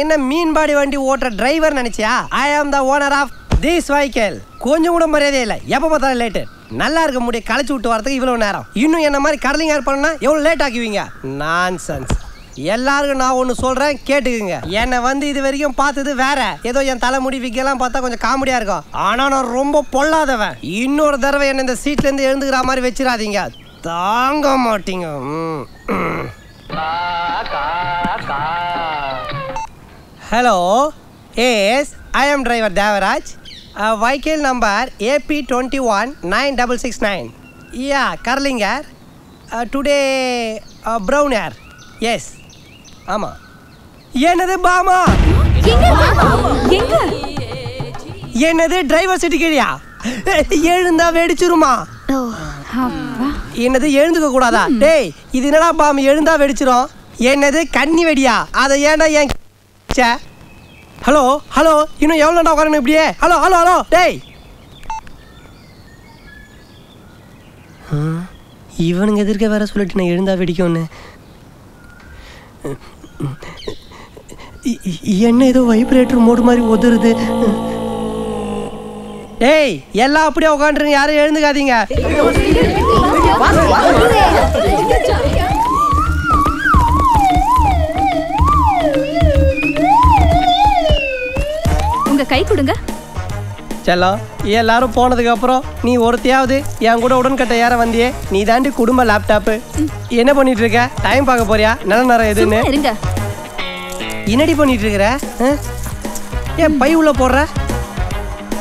என்ன மீன்பாடி வண்டி ஓட்டுற டிரைவர் நினைச்சியா? I am the owner of this vehicle. கொஞ்சம் கூட மரியாதை இல்லை. எப்போ பார்த்தாலும் லேட்டு. நல்லா இருக்க முடிய களைச்சி விட்டு வரதுக்கு இவ்வளோ நேரம். இன்னும் என்ன மாதிரி கடலிங் ஏர் பண்ணா எவ்வளோ லேட் ஆக்குவீங்க? நான்சென்ஸ். எல்லாருக்கும் நான் ஒன்று சொல்கிறேன் கேட்டுக்குங்க. என்னை வந்து இது வரைக்கும் பார்த்தது வேற. ஏதோ என் தலைமுடி விக்கெல்லாம் பார்த்தா கொஞ்சம் காமெடியாக இருக்கும். ஆனால் நான் ரொம்ப பொல்லாதவன். இன்னொரு தடவை என்ன இந்த சீட்லேருந்து எழுந்துக்கிற மாதிரி வச்சிடாதீங்க. தாங்க மாட்டீங்க. ஹலோ எஸ் ஐ ஆம் driver Devaraj. vehicle number AP21 9669. Yeah, curling hair. Today brown hair. Yes. ஆமா. என்னது பாமா? எங்க? என்னது டிரைவர் சீட்டு கீழியா? எழுந்தா வெடிச்சிருமா? என்னது எழுந்துக்க கூடாதா? டேய் இது என்னடா பாம் எழுந்தா வெடிச்சிரும்? என்னது கண்ணி வெடியா? அதை ஏன்டா ஏன் ஹலோ ஹலோ இன்னும் எவ்வளோண்டா உட்காரணும் இப்படியே? ஹலோ ஹலோ ஹலோ டேய் இவனுங்க எதிர்க்க வேற சொல்லிட்டு நான் எழுந்தா வெடிக்கும்னு. என்ன ஏதோ வைப்ரேட்டர் மோடு மாதிரி ஒதுருது. ஏய் எல்லாம் அப்படியே உட்காந்துருங்க, யாரும் எழுந்துக்காதீங்க. உங்க கை கொடுங்க. செல்லம் எல்லாரும் போனதுக்கு அப்புறம் நீ ஒருத்தையாவது என் கூட உடன்கட்டை ஏற வந்தியே. நீ தாண்டி குடும்ப லேப்டாப்பு. என்ன பண்ணிட்டு இருக்க? டைம் பார்க்க போறியா? நல்ல நேரம் எதுன்னு இருங்க. என்னடி பண்ணிட்டு இருக்கிற? ஏன் பை உள்ள போடுற?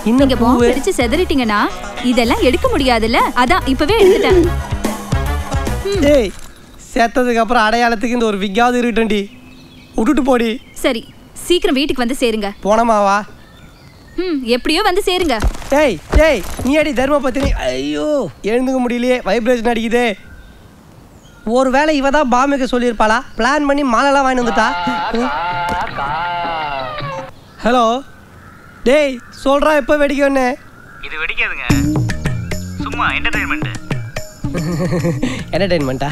நீங்க பாம்பு அடிச்சு செதறிட்டீங்கன்னா இதெல்லாம் எடுக்க முடியாதுல்ல, அதான் இப்பவே எடுத்துட்டேன். ஏய் செத்ததுக்கு அப்புறம் அடையாளத்துக்கு இந்த ஒரு விக்காவது இருக்கட்டும்டி. விட்டுட்டு போடி. சரி சீக்கிரம் வீட்டுக்கு வந்து சேருங்க. போனமாவா? எப்படியோ வந்து சேருங்க. ஏய் ஏய் நீ அடி தர்ம பத்தினி. ஐயோ எழுந்துக்க முடியலையே, வைப்ரேஷன் அடிக்குதே. ஒரு வேளை இவ தான் பாம்புக்கு சொல்லியிருப்பாளா? பிளான் பண்ணி மாலைலாம் வாங்கி வந்துட்டா. ஹலோ டேய் சொல்றா எப்போ வெடிக்கும்னு? இது வெடிக்காதுங்க, சும்மா என்டர்டெயின்மெண்ட். என்டர்டெயின்மெண்ட்டா?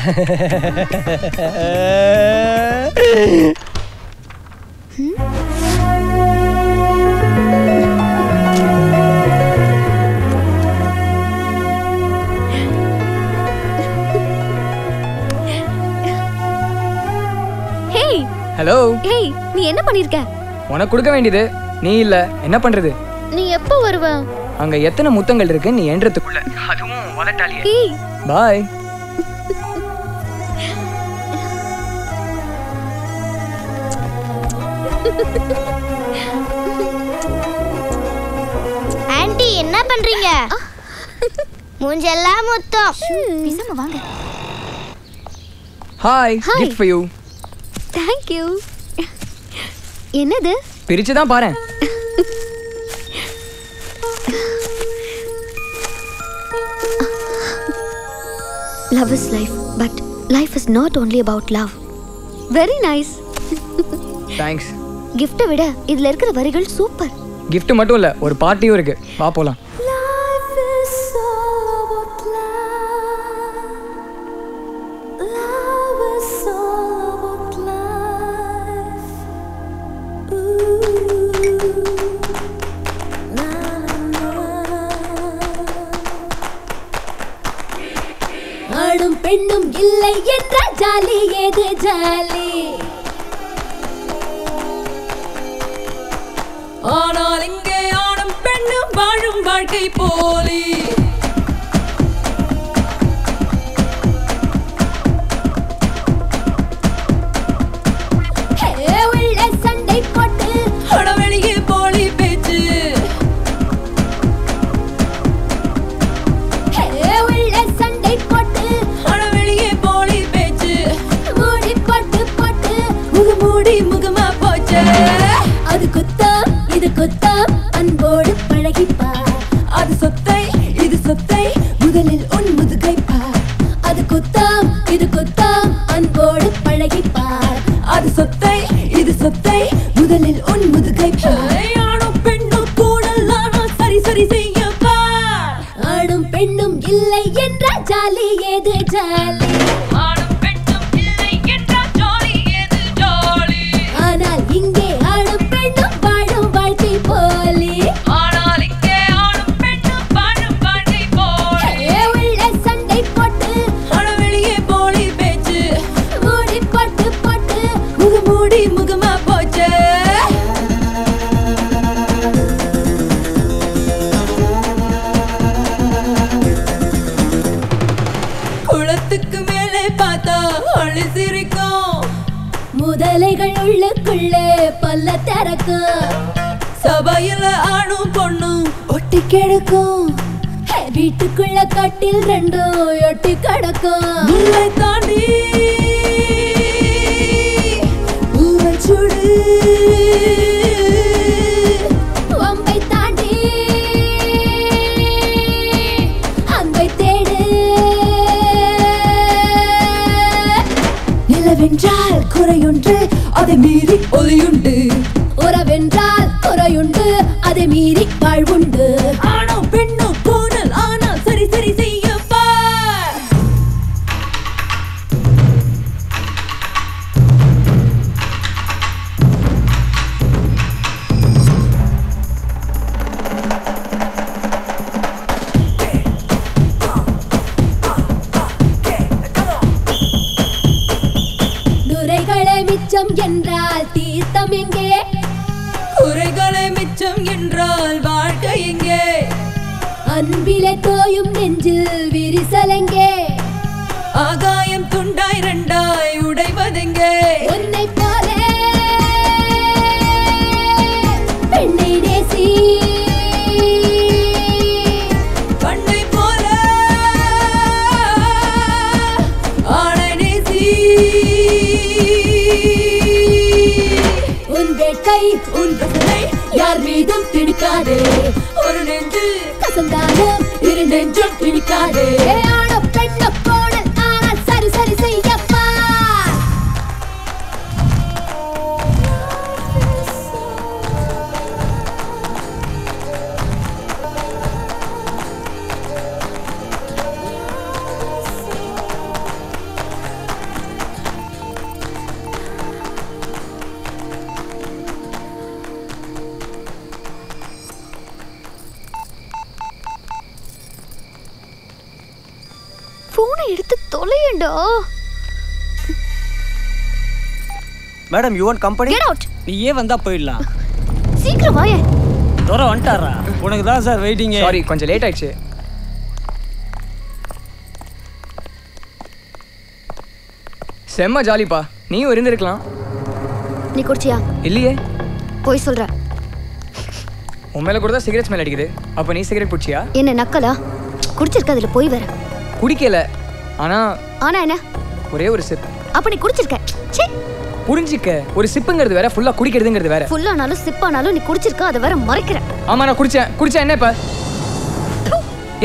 ஹலோ. ஏய் நீ என்ன பண்ணிருக்க? உனக்கு கொடுக்க வேண்டியது நீ இல்ல, என்ன பண்றது? நீ எப்போ வருவ? அங்க எத்தனை முத்தங்கள் இருக்கு நீ என்றதுக்குள்ள? அதுவும் வளட்டாலியே. ஏய் பாய். ஆன்ட்டி என்ன பண்றீங்க? மூஞ்செல்லாம் முத்தம். பிசமா வாங்க. Hi, gift for you. Thank you. என்னது? பிரிச்சு தான் பாரு. Love is life, but life is not only about love. Very nice. Thanks. கிஃப்ட்டை விட இதுல இருக்கிற வரிகள் சூப்பர். gift மட்டும் இல்ல, ஒரு பார்ட்டியும் இருக்கு. வா போலாம். ஆடும் பெண்ணும் இல்லை என்ற ஜாலி ஏது ஜாலி, ஆனால் இங்கே ஆடும் பெண்ணும் வாழும் வாழ்க்கை போலி. உள்ள சண்டை போட்டு வெளியே போலி பேச்சு, உள்ள சண்டை போட்டு வெளியே போலி பேச்சு, மூடி போட்டு போட்டு மூடி முகமா போச்சு. அது குத்தம் இது குத்தம் அன்போடு பழகிப்பார். அது சொத்தை இது சொத்தை முதலில் உன் முதுகை பார். அது குத்தம் இது குத்தம் அன்போடு பழகிப்பார். அது சொத்தை இது சொத்தை முதலில் உன் முதுகை பார். ஆணும் பெண்ணும் கூடலாம் சரி சரி செய்ய பார். ஆடும் பெண்ணும் இல்லை என்ற ஜாலி ஏது ஜாலி, ஆணும் பெண்ணும் இல்லை என்ற ஜாலி ஏது ஜாலி, ஆனால் இங்கே ஆடும் பெண்ணும் வாழும் வாழ்க்கை போலி. ஆனால் இங்கே ஆணும் பெண்ணும் வாழும் வாழ்க்கை போலி. உள்ள சண்டை போட்டு வெளியே போலி பேச்சு, மூடி போட்டு போட்டு மூடி முகமா போச்சு. குளத்துக்கு மேலே பார்த்தா அழி சிரிக்கும், முதலைகள் உள்ளுக்குள்ளே பல்ல திறக்கும். சபையில ஆணும் பொண்ணும் ஒட்டி கிடக்கும். வீட்டுக்குள்ள கட்டில் ரெண்டும் ஒட்டி கிடக்கும். முல்லை தாண்டி நிலவென்றால் குறையுண்டு அதை மீறி ஒளியுண்டு உறவென்றால் குறையுண்டு அதை மீறி வாழ்வுண்டு ஆணோ பெண்ணோ கோணல் ஆனால் சரி சரி செய்ய பார் நுரைகளே மிச்சம் என்றால் தீர்த்தம் எங்கே குறைகளே மிச்சம் என்றால் வாழ்க்கை எங்கே அன்பிலே தோயும் நெஞ்சில் விரிசல் எங்கே ஆகாயம் துண்டாய் ரெண்டாய் உடைவதெங்கே உன்னை போலே பெண்ணை நேசி பண்ணை போல ஆணை நேசி உன் வேட்கை உன் பசலை யார் மீதும் திணிக்காதே ஒரு நெஞ்சு கசந்தாலும் இரு நெஞ்சும் திணிக்காதே ஆணோ பெண்ணோ கோணல் ஆனால் சரி சரி செய்யப்பா போனை எடுத்து தொலையண்டா. Madam you want company? Get out. நீயே வந்தா போயிடலாம். சீக்கிரம் வாயே. தோர வந்துட்டாரா? உனக்கு தான் சார் வெயிட்டிங். சாரி கொஞ்சம் லேட் ஆயிடுச்சு. செம்ம ஜாலிப்பா. நீயும் இருந்திருக்கலாம். நீ குடிச்சியா? இல்லையே. போய் சொல்ற. உன் மேல கூட தான் சிகரெட் ஸ்மெல் அடிக்குது. அப்ப நீ சிகரெட் குடிச்சியா? என்ன நக்கலா? குடிச்சிருக்க அதுல போய் வர. குடிக்கல. ஆனா என்ன? ஒரே ஒரு சிப். அப்ப நீ குடிச்சிருக்க. ச்சே. புரிஞ்சிக்க. ஒரு சிப்புங்கிறது வேற, ஃபுல்லா குடிக்கிறதுங்கிறது வேற. ஃபுல்லானாலும் சிப்பானாலும் நீ குடிச்சிருக்க, அத வேற மறைக்கிற. ஆமா நான் குடிச்சேன் என்ன இப்ப?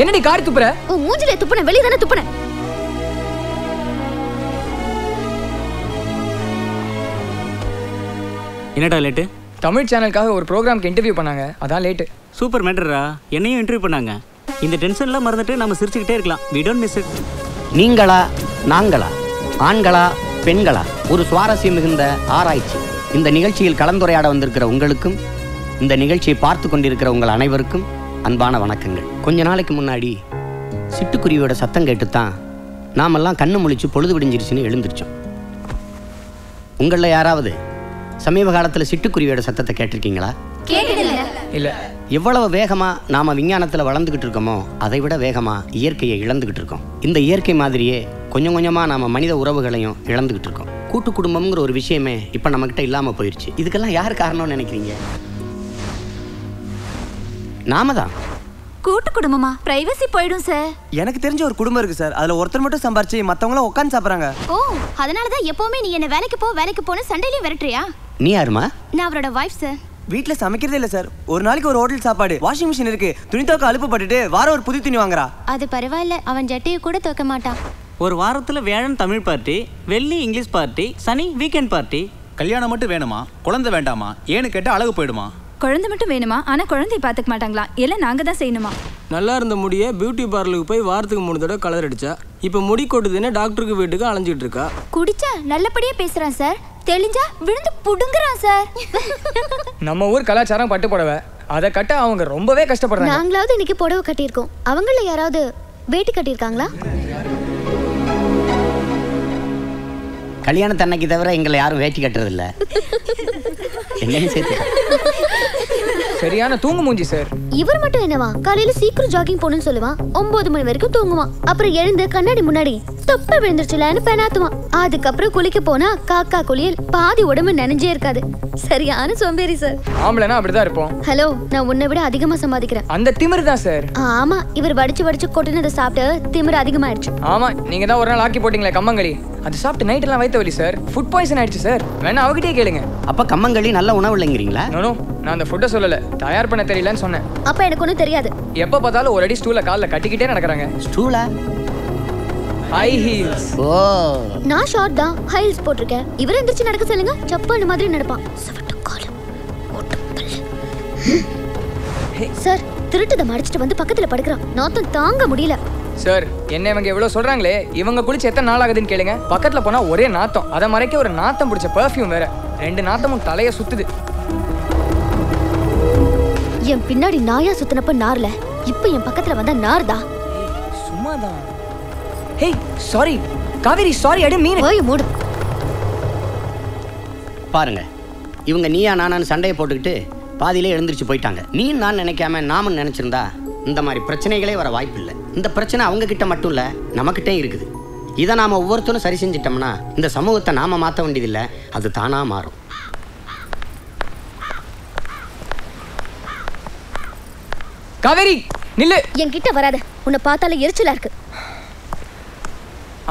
என்னடி காரி துப்புற? உன் மூஞ்சில துப்புன, வெளிய தான துப்புன. என்னடா லேட்டு? தமிழ் சேனலுக்காக ஒரு ப்ரோக்ராம்க்கு இன்டர்வியூ பண்ணாங்க, அதான் லேட்டு. சூப்பர் மேட்டரா. என்னையும் இன்டர்வியூ பண்ணாங்க. இந்த டென்ஷன்லாம் மறந்துட்டு நம்ம சிரிச்சுக்கிட்டே இருக்கலாம். We don't miss it. நீங்களா நாங்களா, ஆண்களா பெண்களா, ஒரு சுவாரஸ்யம் மிகுந்த ஆராய்ச்சி. இந்த நிகழ்ச்சியில் கலந்துரையாட வந்திருக்கிற உங்களுக்கும் இந்த நிகழ்ச்சியை பார்த்து கொண்டிருக்கிற உங்கள் அனைவருக்கும் அன்பான வணக்கங்கள். கொஞ்ச நாளைக்கு முன்னாடி சிட்டுக்குருவியோட சத்தம் கேட்டுத்தான் நாமெல்லாம் கண்ணு முழிச்சு பொழுது விடிஞ்சிருச்சுன்னு எழுந்திருச்சோம். உங்களில் யாராவது சமீப காலத்தில் சிட்டுக்குருவியோட சத்தத்தை கேட்டிருக்கீங்களா? இல்ல. எவ்வளவு வேகமா நாம விஞ்ஞானத்துல வளர்ந்துகிட்டு இருக்கோமோ அதை விட வேகமா இயற்கையை இழந்துகிட்டு இருக்கோம். இந்த இயற்கை மாதிரியே கொஞ்சம் கொஞ்சமா நாம மனித உறவுகளையும் இழந்துகிட்டு இருக்கோம். கூட்டு குடும்பம்ங்கிற ஒரு விஷயமே இப்ப நம்ம கிட்ட இல்லாம போயிருச்சு. இதுக்கெல்லாம் யார் காரணம்னு நினைக்கிறீங்க? நாம தான். கூட்டு குடும்பமா? பிரைவசி போய்டும் சார். எனக்கு தெரிஞ்ச ஒரு குடும்பம் இருக்கு சார். அதுல ஒருத்தர் மட்டும் சம்பாரிச்சு மத்தவங்கள உட்கார்ந்து சாப்பிடுறாங்க. ஓ, அதனால தான் எப்பவுமே நீ என்ன வேலைக்கு போன்னு சண்டையில விரட்டுறியா? நீ யாருமா? நான் அவரோட வைஃப் சார். வீட்ல சமைக்கிறதே இல்ல சார். ஒரு நாளைக்கு ஒரு ஹோட்டல் சாப்பாடு. வாஷிங் மிஷின் இருக்கு. துணி துவைக்க அலுப்பு பட்டுட்டு வாரம் ஒரு புது துணி வாங்குறா. அது பரவாயில்ல, அவன் ஜட்டையை கூட துவைக்க மாட்டான். ஒரு வாரத்துல வியாழன் தமிழ் பார்ட்டி, வெள்ளி இங்கிலீஷ் பார்ட்டி, சனி வீக்கெண்ட் பார்ட்டி. கல்யாணம் மட்டும் வேணுமா? குழந்தை வேண்டாமா? ஏன்னு கேட்டா அழகு போயிடுமா? குழந்தை மட்டும் வேணுமா? ஆனா குழந்தைய பாத்துக்க மாட்டாங்களா? எல்லாம் நாங்க தான் செய்யணுமா? நல்லா இருந்த முடிய பியூட்டி பார்லருக்கு போய் வாரத்துக்கு 3 தடவை கலர் அடிச்சா. இப்போ முடி கொட்டுதுன்னு டாக்டருக்கு வீட்டுக்கு அலைஞ்சிட்டு இருக்கா. குடிச்சா நல்லபடியா பேசுறான் சார். தெளிஞ்சா விழுந்து புடுங்குறான் சார். நம்ம ஊர் கலாச்சாரம் பட்டு புடவை. அதை கட்ட அவங்க ரொம்பவே கஷ்டப்படுறாங்க. நாங்களாவது இன்னைக்கு புடவை கட்டியிருக்கோம். அவங்கள யாராவது வேட்டி கட்டியிருக்காங்களா? கல்யாணத்தன்னைக்கு தவிர எங்களை யாரும் வேட்டி கட்டுறது இல்ல. என்னையும் சேர்த்து. சரியான தூங்கு மூஞ்சி சார். இவர் மட்டும் என்னவா, காலையில சீக்கிரம் ஜாகிங் போகணும்னு சொல்லுவான். 9 மணி வரைக்கும் தூங்குவான். அப்புறம் எழுந்து கண்ணாடி முன்னாடி தொப்பை விழுந்துருச்சுலன்னு பெனாத்துவான். அதுக்கப்புறம் குளிக்க போனா காக்கா குளியல், பாதி உடம்பு நனைஞ்சே இருக்காது. சரியான சோம்பேறி சார். ஆம்பளைனா அப்படிதான் இருப்போம். ஹலோ, நான் உன்னை விட அதிகமா சம்பாதிக்கிறேன். அந்த திமிரு தான் சார். ஆமா, இவர் வடிச்சு கொட்டினதை சாப்பிட்டு திமிரு அதிகமாயிடுச்சு. ஆமா, நீங்க தான் ஒரு நாள் ஆக்கி போட்டீங்களே கம்மங்களி. அது சாப்பிட்டு நைட் எல்லாம் வயிற்று வலி சார். ஃபுட் பாய்சன் ஆயிடுச்சு சார். வேணா அவகிட்டே கேளுங்க. அப்ப கம்மங்களி நல்ல உணவு இல்லைங்கிறீங்களா? நோ, நான் அந்த ஃபுட்டை சொல்லல, தயார் பண்ண தெரியலன்னு சொன்னேன். அப்ப எனக்கு ஒன்றும் தெரியாது. எப்ப பார்த்தாலும் ஒரு அடி ஸ்டூல காலில் கட்டிக்கிட்டே நடக்கிறாங்க. ஸ்டூலா? High heels. ஓ நான் ஷார்ட் தான், ஹை ஹீல்ஸ் போட்டிருக்கேன். இவரே எந்திரிச்சு நடக்க சொல்லுங்க, சப்பான மாதிரி நடப்பான். சார் திருட்டதை மடிச்சிட்டு வந்து பக்கத்துல படுக்கிறான். நாத்தம் தாங்க முடியல. சார் என்ன இவங்க எவ்வளவு சொல்றாங்களே, இவங்க குளிச்சு எத்தனை நாள் ஆகுதுன்னு கேளுங்க. பக்கத்துல போனா ஒரே நாத்தம், அதை மறைக்க ஒரு நாத்தம் பிடிச்ச பெர்ஃப்யூம் வேற. 2 நாத்தமும் தலைய சுத்துது. என் பின்னாடி நாயா சுத்தினப்ப நார்ல, இப்ப என் பக்கத்துல வந்தா நார்தா. சும்மாதான். ஹே சாரி காவேரி, சாரி அடி மீன். ஓய் மூடு. பாருங்க, இவங்க நீயா நானான்னு சண்டையை போட்டுக்கிட்டு பாதியிலே எழுந்திரிச்சு போயிட்டாங்க. நீ நான் நினைக்காம நாம நினைச்சிருந்தா இந்த மாதிரி பிரச்சனைகளே வர வாய்ப்பு இல்லை. இந்த பிரச்சனை அவங்க கிட்ட மட்டும் இல்ல, நம்மகிட்டே இருக்குது. இதை நாம ஒவ்வொருத்தரும் சரி செஞ்சிட்டோம்னா இந்த சமூகத்தை நாம மாற்ற வேண்டியதில்லை, அது தானா மாறும். காவேரி நில்லு. என்கிட்ட வராத, உன்னை பார்த்தாலே எரிச்சலா இருக்கு.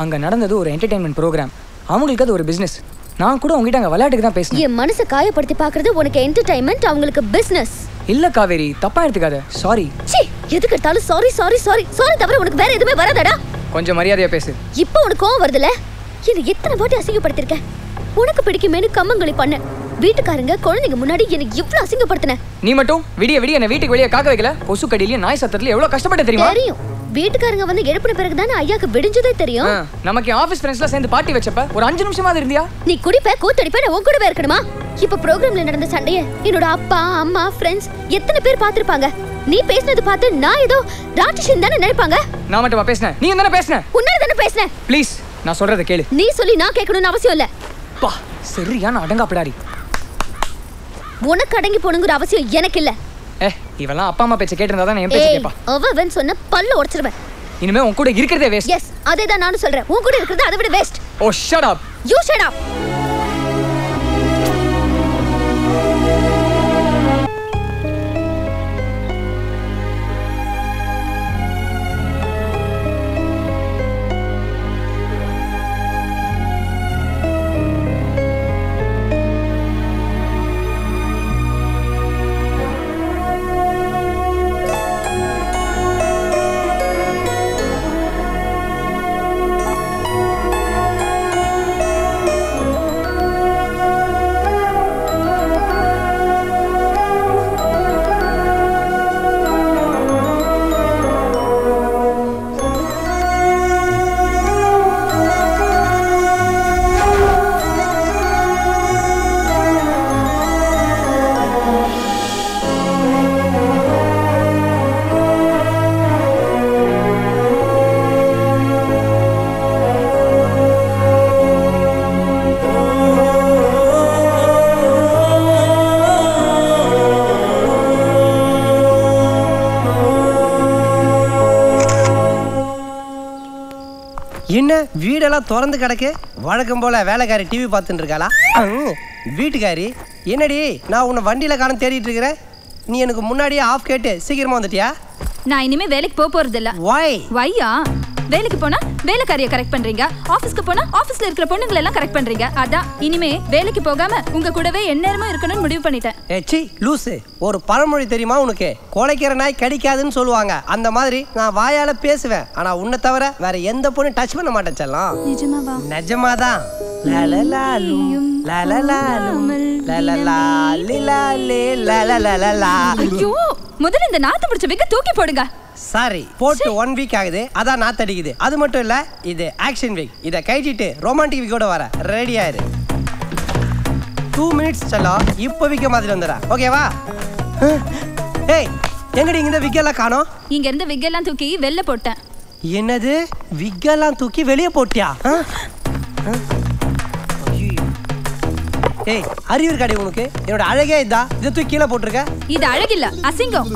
அங்க நடந்தது ஒரு என்டர்டெயின்மெண்ட் ப்ரோக்ராம், அவங்களுக்கு அது ஒரு பிசினஸ். நான் கூட உங்ககிட்ட அங்க விளையாட்டுக்கு தான் பேசினேன். என் மனசை காயப்படுத்தி பாக்குறது உனக்கு என்டர்டெயின்மெண்ட், அவங்களுக்கு பிசினஸ். இல்ல காவேரி, தப்பா எடுத்துக்காத. சாரி. சீ, எதுக்கு எடுத்தாலும் சாரி சாரி சாரி சாரி தவிர உனக்கு வேற எதுவுமே வராதடா. கொஞ்சம் மரியாதையா பேசு. இப்போ உனக்கு கோவம் வருதுல? என்ன எத்தனை வாட்டி அசிங்கப்படுத்திருக்க? உனக்கு பிடிக்குமேனு கம்மங்களி பண்ண, வீட்டுக்காரங்க குழந்தைங்க முன்னாடி எனக்கு இவ்வளவு அசிங்கப்படுத்தின. நீ மட்டும் விடிய விடிய என்ன வீட்டுக்கு வெளியே காக்க வைக்கல. கொசு கடியில நாய் சத்தத்துல எவ்வளவு கஷ்டப்பட்ட தெரியுமா? தெரியும். வீட்டுக்காரங்க வந்து எழுப்பின பிறகுதானே ஐயாக்கு விடிஞ்சதே தெரியும். நமக்கு ஆபீஸ் ஃப்ரெண்ட்ஸ்லாம் சேர்ந்து பார்ட்டி வச்சப்ப ஒரு 5 நிமிஷமாவது இருந்தியா? நீ குடிப்ப கூத்தடிப்ப நான் உன் கூடவே இருக்கணுமா? இப்ப ப்ரோக்ராம்ல நடந்த சண்டைய என்னோட அப்பா அம்மா ஃப்ரெண்ட்ஸ் எத்தனை பேர் பார்த்திருப்பாங்க. நீ பேசினது பார்த்து நான் ஏதோ ராட்சசன் தானே நினைப்பாங்க. நான் மட்டுமா பேசினேன்? நீ தானே பேசின? உன்னால தானே பேசினேன். ப்ளீஸ் நான் சொல்றத கேளு. நீ சொல்லி நான் கேட்கணும்னு அவசியம் இல்ல. பா சரியான அடங்காப்பிடாரி. உனக்கு அடங்கி போணுங்கிற அவசியம் எனக்கு இல்ல. இவெல்லாம் அப்பா அம்மா பேச்ச கேட்டிருந்தா தான் என் பேச்ச கேப்பா. அவன் சொன்ன பல்ல உடைச்சிடுவேன். இனிமே உன் கூட இருக்கிறதே வேஸ்ட். எஸ், அதே தான் நானும் சொல்றேன். உன் கூட இருக்கிறது அதை விட waste. Oh shut up. You shut up. என்ன வீடெல்லாம் திறந்து கிடக்கு? வழக்கம் போல வேலைக்காரி டிவி பார்த்துட்டு இருக்காளா? வீட்டுக்காரி என்னடி, நான் உன்னை வண்டியில் காண தேடிட்டு இருக்கிறேன். நீ எனக்கு முன்னாடியே ஆஃப் கேட்டு சீக்கிரமா வந்துட்டியா? நான் இனிமே வேலைக்கு போறது இல்ல. வையா வேலைக்கு போனா வேலைக்காரியை கரெக்ட் பண்றீங்க, ஆபீஸ்க்கு போனா ஆபீஸ்ல இருக்கிற பொண்ணுங்களை எல்லாம் கரெக்ட் பண்றீங்க. அதான் இனிமே வேலைக்கு போகாம உங்க கூடவே எந்நேரமும் இருக்கணும்னு முடிவு பண்ணிட்டேன். ஏச்சி லூசு, ஒரு பழமொழி தெரியுமா உனக்கு? கொலைக்கிற நாய் கடிக்காதுன்னு சொல்லுவாங்க. அந்த மாதிரி நான் வாயால பேசுவேன், ஆனா உன்னை தவிர வேற எந்த பொண்ணு டச் பண்ண மாட்டேன் செல்லம். நிஜமாவா? நிஜமாதான். ஐயோ, முதல்ல இந்த நாத்து பிடிச்ச விக்க தூக்கி போடுங்க. சாரி, போட்டு 1 வீக் ஆகுது, அதான் நாத்து அடிக்குது. அது மட்டும் இல்ல, இது ஆக்ஷன் வீக். இதை கைட்டிட்டு ரொமான்டிக் வீக்கோட வர ரெடி ஆயிரு. 2 மினிட்ஸ் செல்லம், இப்போ விக்க மாதிரி வந்துடா. ஓகேவா? ஏய், எங்கடி இங்க விக்கெல்லாம் காணோம்? இங்க இருந்து விக்கெல்லாம் தூக்கி வெளில போட்டேன். என்னது, விக்கெல்லாம் தூக்கி வெளியே போட்டியா? ஏய், அறிவு இருக்காடி உனக்கு? என்னோட அழகே இதா, இதை தூக்கி கீழே போட்டிருக்க. இது அழகில்ல, அசிங்கம்.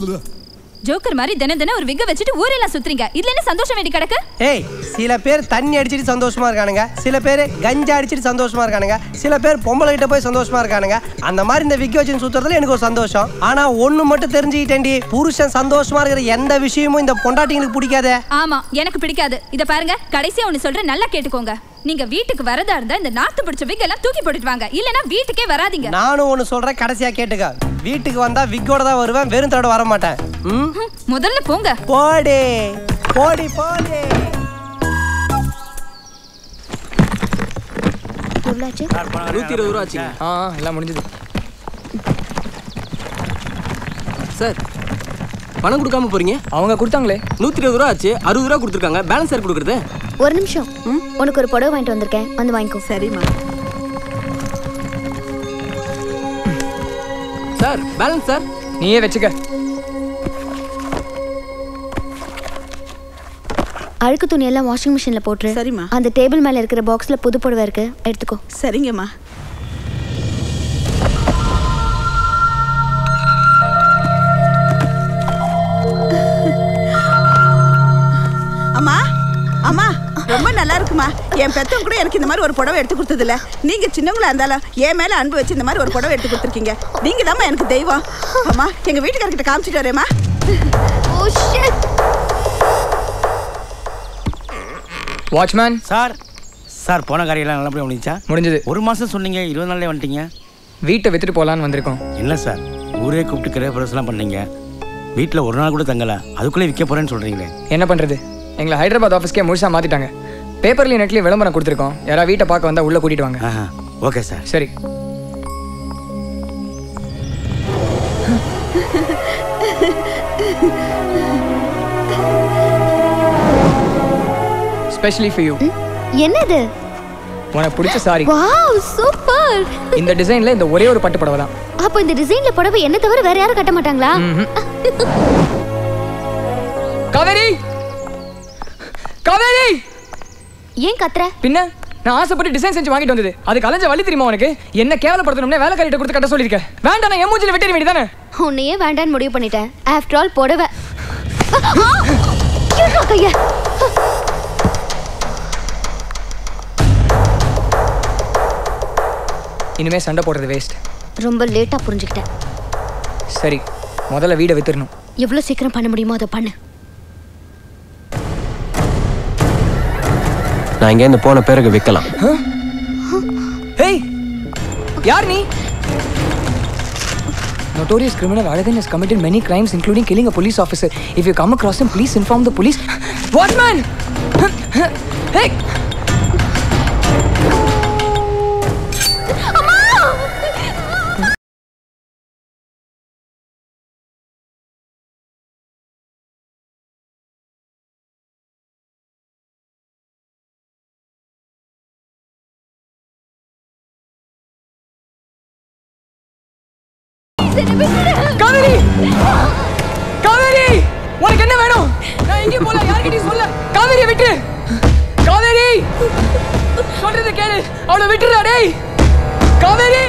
ஜோக்கர் மாதிரி தினம் ஒரு விக்க வச்சுட்டு ஊரெல்லாம் சுத்துறீங்க. இதுல என்ன சந்தோஷம் வேண்டி கிடக்கு? ஏய், சில பேர் தண்ணி அடிச்சிட்டு சந்தோஷமா இருக்கானுங்க, சில பேர் கஞ்சா அடிச்சிட்டு சந்தோஷமா இருக்கானுங்க, சில பேர் பொம்பளை கிட்ட போய் சந்தோஷமா இருக்கானுங்க. அந்த மாதிரி இந்த விக்க வச்சு சுத்துறதுல எனக்கு ஒரு சந்தோஷம். ஆனா ஒண்ணு மட்டும் தெரிஞ்சுக்கிட்டேன்டி, புருஷன் சந்தோஷமா இருக்கிற எந்த விஷயமும் இந்த பொண்டாட்டிங்களுக்கு பிடிக்காதே. ஆமா, எனக்கு பிடிக்காது. இத பாருங்க, கடைசியா ஒன்னு சொல்றேன், நல்லா கேட்டுக்கோங்க. நீங்க வீட்டுக்கு வரதா இருந்தா இந்த நாத்து பிடிச்ச விக் எல்லாம் தூக்கி போட்டுட்டு வாங்க, இல்லனா வீட்டுக்கே வராதீங்க. நானும் ஒன்னு சொல்றேன், கடைசியா கேட்டுக்க. வீட்டுக்கு வந்தா விக்கோட தான் வருவேன், வெறும் தடவை வர மாட்டேன். முதல்ல போங்க. போடி போடி போடி. எவ்வளோச்சு? 120 ரூபா ஆச்சு. எல்லாம் முடிஞ்சது சார். பணம் கொடுக்காம போறீங்க? அவங்க கொடுத்தாங்களே. 120 ரூபா ஆச்சு. 60 ரூபா கொடுத்துருக்காங்க. பேலன்ஸ் யார் கொடுக்குறது? ஒரு நிமிஷம். உனக்கு ஒரு புடவை வாங்கிட்டு வந்திருக்கேன், வந்து வாங்கிக்கோ. சரிம்மா. Sir balance sir. நீயே வச்சுக்க. அழுக்கு துணி எல்லாம் வாஷிங் மிஷினில் போட்டுரு. சரிம்மா. அந்த டேபிள் மேலே இருக்கிற பாக்ஸில் புது புடவை இருக்கு, எடுத்துக்கோ. சரிங்கம்மா. அம்மா அம்மா ரொம்ப நல்லா இருக்குமா. என் பெத்தவங்க கூட எனக்கு இந்த மாதிரி ஒரு புடவை எடுத்து கொடுத்ததில்ல. நீங்க சின்னவங்களா இருந்தாலும் என் மேல அன்பு வச்சு இந்த மாதிரி ஒரு புடவை எடுத்து கொடுத்துருக்கீங்க. நீங்க தாம்மா எனக்கு தெய்வம். அம்மா எங்க வீட்டுக்காரர்கிட்ட காமிச்சிட்டு வரேம்மா. Watchman sir. சார் போன காரியெல்லாம் நல்லபடியாக முடிஞ்சா? முடிஞ்சது. ஒரு மாதம் சொன்னீங்க, 20 நாள்லேயே வந்துட்டீங்க. வீட்டை வித்துட்டு போகலான்னு வந்திருக்கோம். இல்லை சார், ஊரே கூப்பிட்டு கிரகப்பிரவேசம்லாம் பண்ணீங்க. வீட்டில் ஒரு நாள் கூட தங்கலை, அதுக்குள்ளே விற்க போகிறேன்னு சொல்கிறீங்களே. என்ன பண்ணுறது, எங்களை ஹைதராபாத் ஆஃபீஸ்க்கே முழுசாக மாற்றிட்டாங்க. பேப்பர்லேயும் நெட்லேயும் விளம்பரம் கொடுத்துருக்கோம். யாராவது வீட்டை பார்க்க வந்தால் உள்ளே கூட்டிகிட்டு வாங்க. Okay sir. சரி. Specially for you. என்னது? உனக்கு பிடிச்ச சாரி. Wow super. இந்த டிசைன்ல இந்த ஒரே ஒரு பட்டு புடவை தான். அப்போ இந்த டிசைன்ல புடவை என்ன தவிர வேற யாரும் கட்ட மாட்டாங்களா? காவேரி காவேரி. ஏன் கத்துற? பின்ன நான் ஆசைப்பட்டு டிசைன் செஞ்சு வாங்கிட்டு வந்தது. அதுக்கு அலைஞ்ச வழி தெரியுமா உனக்கு? என்ன கேவலப்படுத்தணும்னே வேலைக்காரிட்ட கொடுத்து கட்ட சொல்லியிருக்கேன். வேண்டாம், நான் என் மூஞ்சில வெட்டிட வேண்டியதானே. உன்னையே வேண்டான்னு முடிவு பண்ணிட்டேன். ஆஃப்டர் ஆல் புடவை. கையா இனிமே சண்டை போடுறது வேஸ்ட். ரொம்ப லேட்டா புரிஞ்சுக்கிட்டேன். சரி, முதல்ல வீடை வித்துறணும். எவ்வளவு சீக்கிரம் பண்ண முடியுமோ அதை பண்ணு. நான் இங்க இருந்து போன பிறகு விற்கலாம். ஏய், யார் நீ? Notorious criminal Alagan has committed many crimes including killing a police officer. If you come across him, please inform the police. Watchman! Hey! Kaveri! Kaveri! உனக்கு என்ன வேணும்? நான் எங்கே போல யார்கிட்டயும் சொல்ல. காவேரியை விட்டு. காவேரி! சொல்றத கேளு. அவளை விட்டுறா டேய். காவேரி!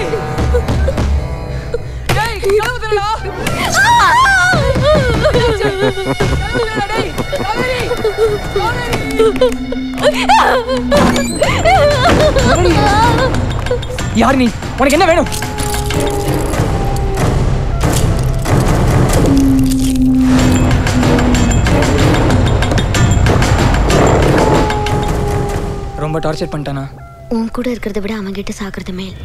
டேய், கதவு திறடா. டேய், காவேரி! காவேரி! யார் நீ? உனக்கு என்ன வேணும்? ரொம்ப டார்ச்சர் பண்ணிட்டானா? உன் கூட இருக்கிறத விட அவன் கிட்ட சாகிறது மேல்.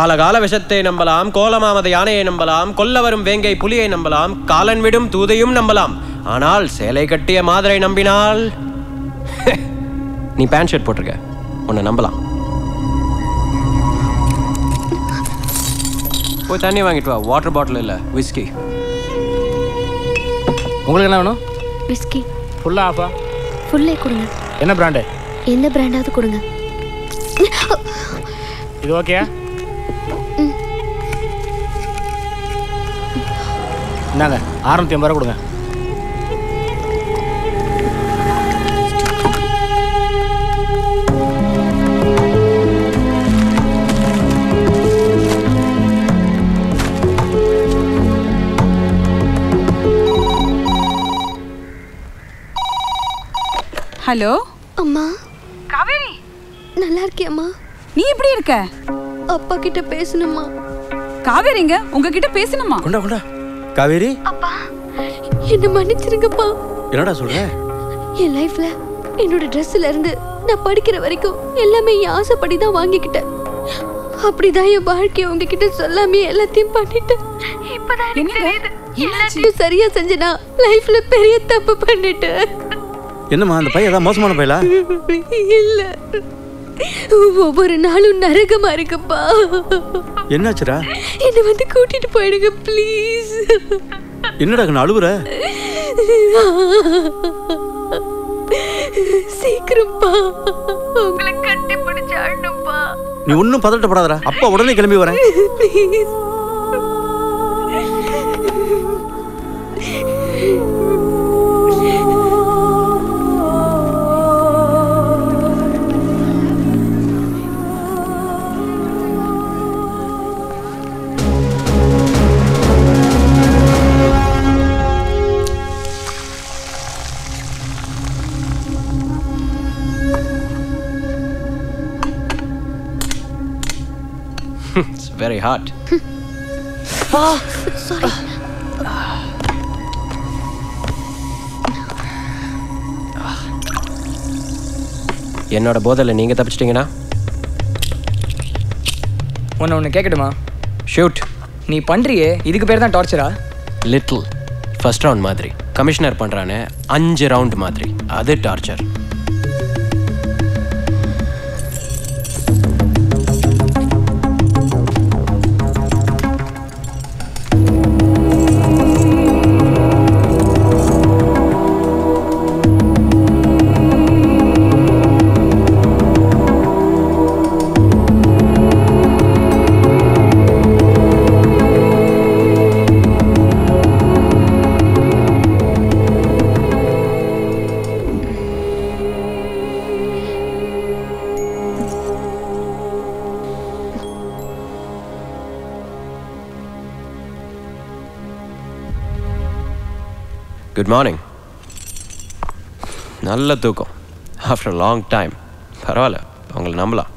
ஆலகால விஷத்தை நம்பலாம், கோலமாமத யானையை நம்பலாம், கொல்ல வரும் வேங்கை புலியை நம்பலாம், காலன் விடும் தூதையும் நம்பலாம். ஆனால் சேலை கட்டிய மாதரை நம்பினால் நீ பேண்ட் ஷர்ட் போட்டிருக்க, உன்னை நம்பலாம். போய் தண்ணி வாங்கிட்டு வா. வாட்டர் பாட்டில் இல்லை, விஸ்கி. உங்களுக்கு என்ன வேணும்? விஸ்கி. ஃபுல்லா ஆஃபா? ஃபுல்லே கொடுங்க. என்ன பிராண்டு? எந்த பிராண்டாவது கொடுங்க. இது ஓகேயா? இந்தாங்க 650 ரூபா கொடுங்க. ஹலோ அம்மா. காவேரி, நல்லா இருக்கியம்மா? நீ எப்படி இருக்க? அப்பா கிட்ட பேசணுமா? காவேரிங்க உங்ககிட்ட பேசணுமா? கொண்டா கொண்டா. காவேரி, அப்பா என்ன மன்னிச்சிருங்கப்பா. என்னடா சொல்ற? என் லைஃப்ல என்னோட ட்ரெஸ்ல இருந்து நான் படிக்கிற வரைக்கும் எல்லாமே என் ஆசைப்படி தான் வாங்கிக்கிட்டேன். அப்படிதான் என் வாழ்க்கையை உங்ககிட்ட சொல்லாமே எல்லாத்தையும் பண்ணிட்டேன். இப்பதான் எனக்கு தெரியுது எல்லாத்தையும் சரியா செஞ்சனா லைஃப்ல பெரிய தப்பு பண்ணிட்டேன். என்னம்மா அந்த பையன் ஏதாவது மோசமான பையலா? இல்ல, ஒவ்வொரு நாளும் நரகமா இருக்குப்பா. என்னாச்சுடா? என்ன வந்து கூட்டிட்டு போயிடுங்க ப்ளீஸ். என்னடா நான் அழுவுற? சீக்கிரம்ப்பா, உங்களை கட்டி பிடிச்சு அழுப்பா. நீ ஒன்றும் பதட்டப்படாதடா, அப்பா உடனே கிளம்பி வரேன். It's very hot. Sorry. என்னோட போதையில் நீங்கள் தப்பிச்சிட்டிங்கன்னா ஒன்று கேட்கட்டுமா? ஷூட். நீ பண்ணுறியே இதுக்கு பேர் தான் டார்ச்சரா? லிட்டில் ஃபர்ஸ்ட் ரவுண்ட் மாதிரி, கமிஷனர் பண்ணுறானே 5 ரவுண்ட் மாதிரி, அது டார்ச்சர். Good morning. நல்ல தூக்கம் ஆஃப்டர் லாங் டைம். பரவாயில்ல, உங்களை நம்பலாம்.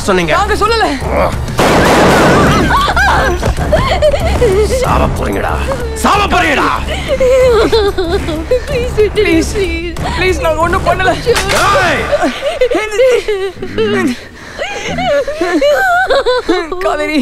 சொன்னீங்க நாங்க சொல்லல. சாவ போறீங்கடா, சாவ போறீங்கடா. ப்ளீஸ் ப்ளீஸ் நான் ஒண்ணும் பண்ணல. காவேரி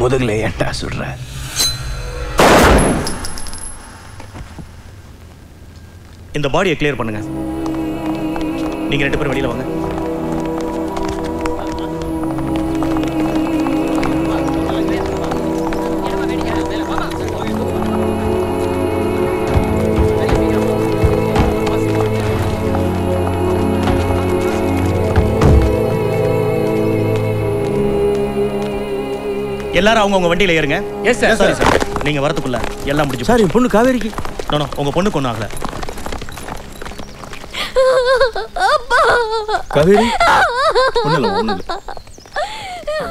முதுகுல ஏன்டா சுடுற? இந்த பாடியை கிளியர் பண்ணுங்க. நீங்க 2 பேரும் வெளியில வாங்க. எல்லாரும் அவங்க வண்டியில ஏறுங்க. Yes sir. சாரி சார், நீங்க வரதுக்குள்ள எல்லாம் முடிஞ்சு. சார், என் பொண்ணு காவேரிக்கு. நோ உங்க பொண்ணுக்கு ஒன்றும் ஆகல. Kaveri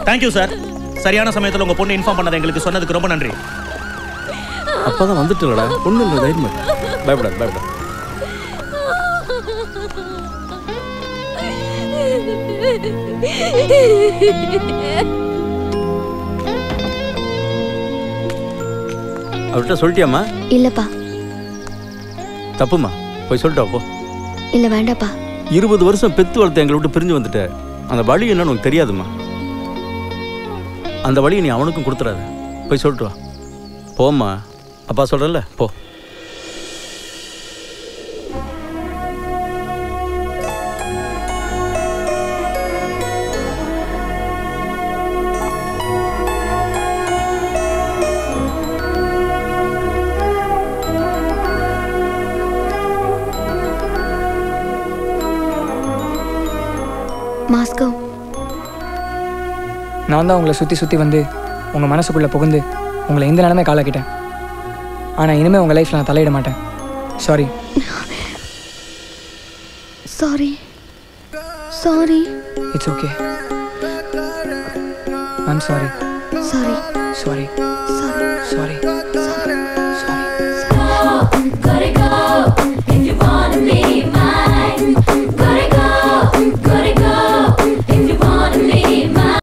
thank you sir. சரியான சமயத்தில் உங்க பொண்ணு இன்ஃபார்ம் பண்ணதை எங்களுக்கு சொன்னதுக்கு ரொம்ப நன்றி. அப்பதான் வந்துட்டுலடா. ஒன்றும் இல்லை, தைரியமா பயப்படாது பயப்படாது. அவர்கிட்ட சொல்லிட்டியாம்மா? இல்லப்பா. தப்புமா, போய் சொல்லிட்டா போ. இல்ல வேண்டாப்பா. 20 வருஷம் பெத்து வளர்த்து எங்களை விட்டு பிரிஞ்சு வந்துட்ட. அந்த வழி என்னன்னு உனக்கு தெரியாதுமா. அந்த வழியை நீ அவனுக்கும் கொடுத்துடாத. போய் சொல்லிட்டு வா. போம்மா, அப்பா சொல்கிறல்ல, போ. மாஸ்கோ, நான் தான் உங்களை சுற்றி சுற்றி வந்து உங்கள் மனசுக்குள்ளே புகுந்து உங்களை எந்த நிலமே காலாக்கிட்டேன். ஆனால் இனிமேல் உங்கள் லைஃப்பில் நான் தலையிட மாட்டேன். Sorry. Sorry. Sorry. It's okay. I'm sorry. Sorry. Sorry. Sorry. Sorry.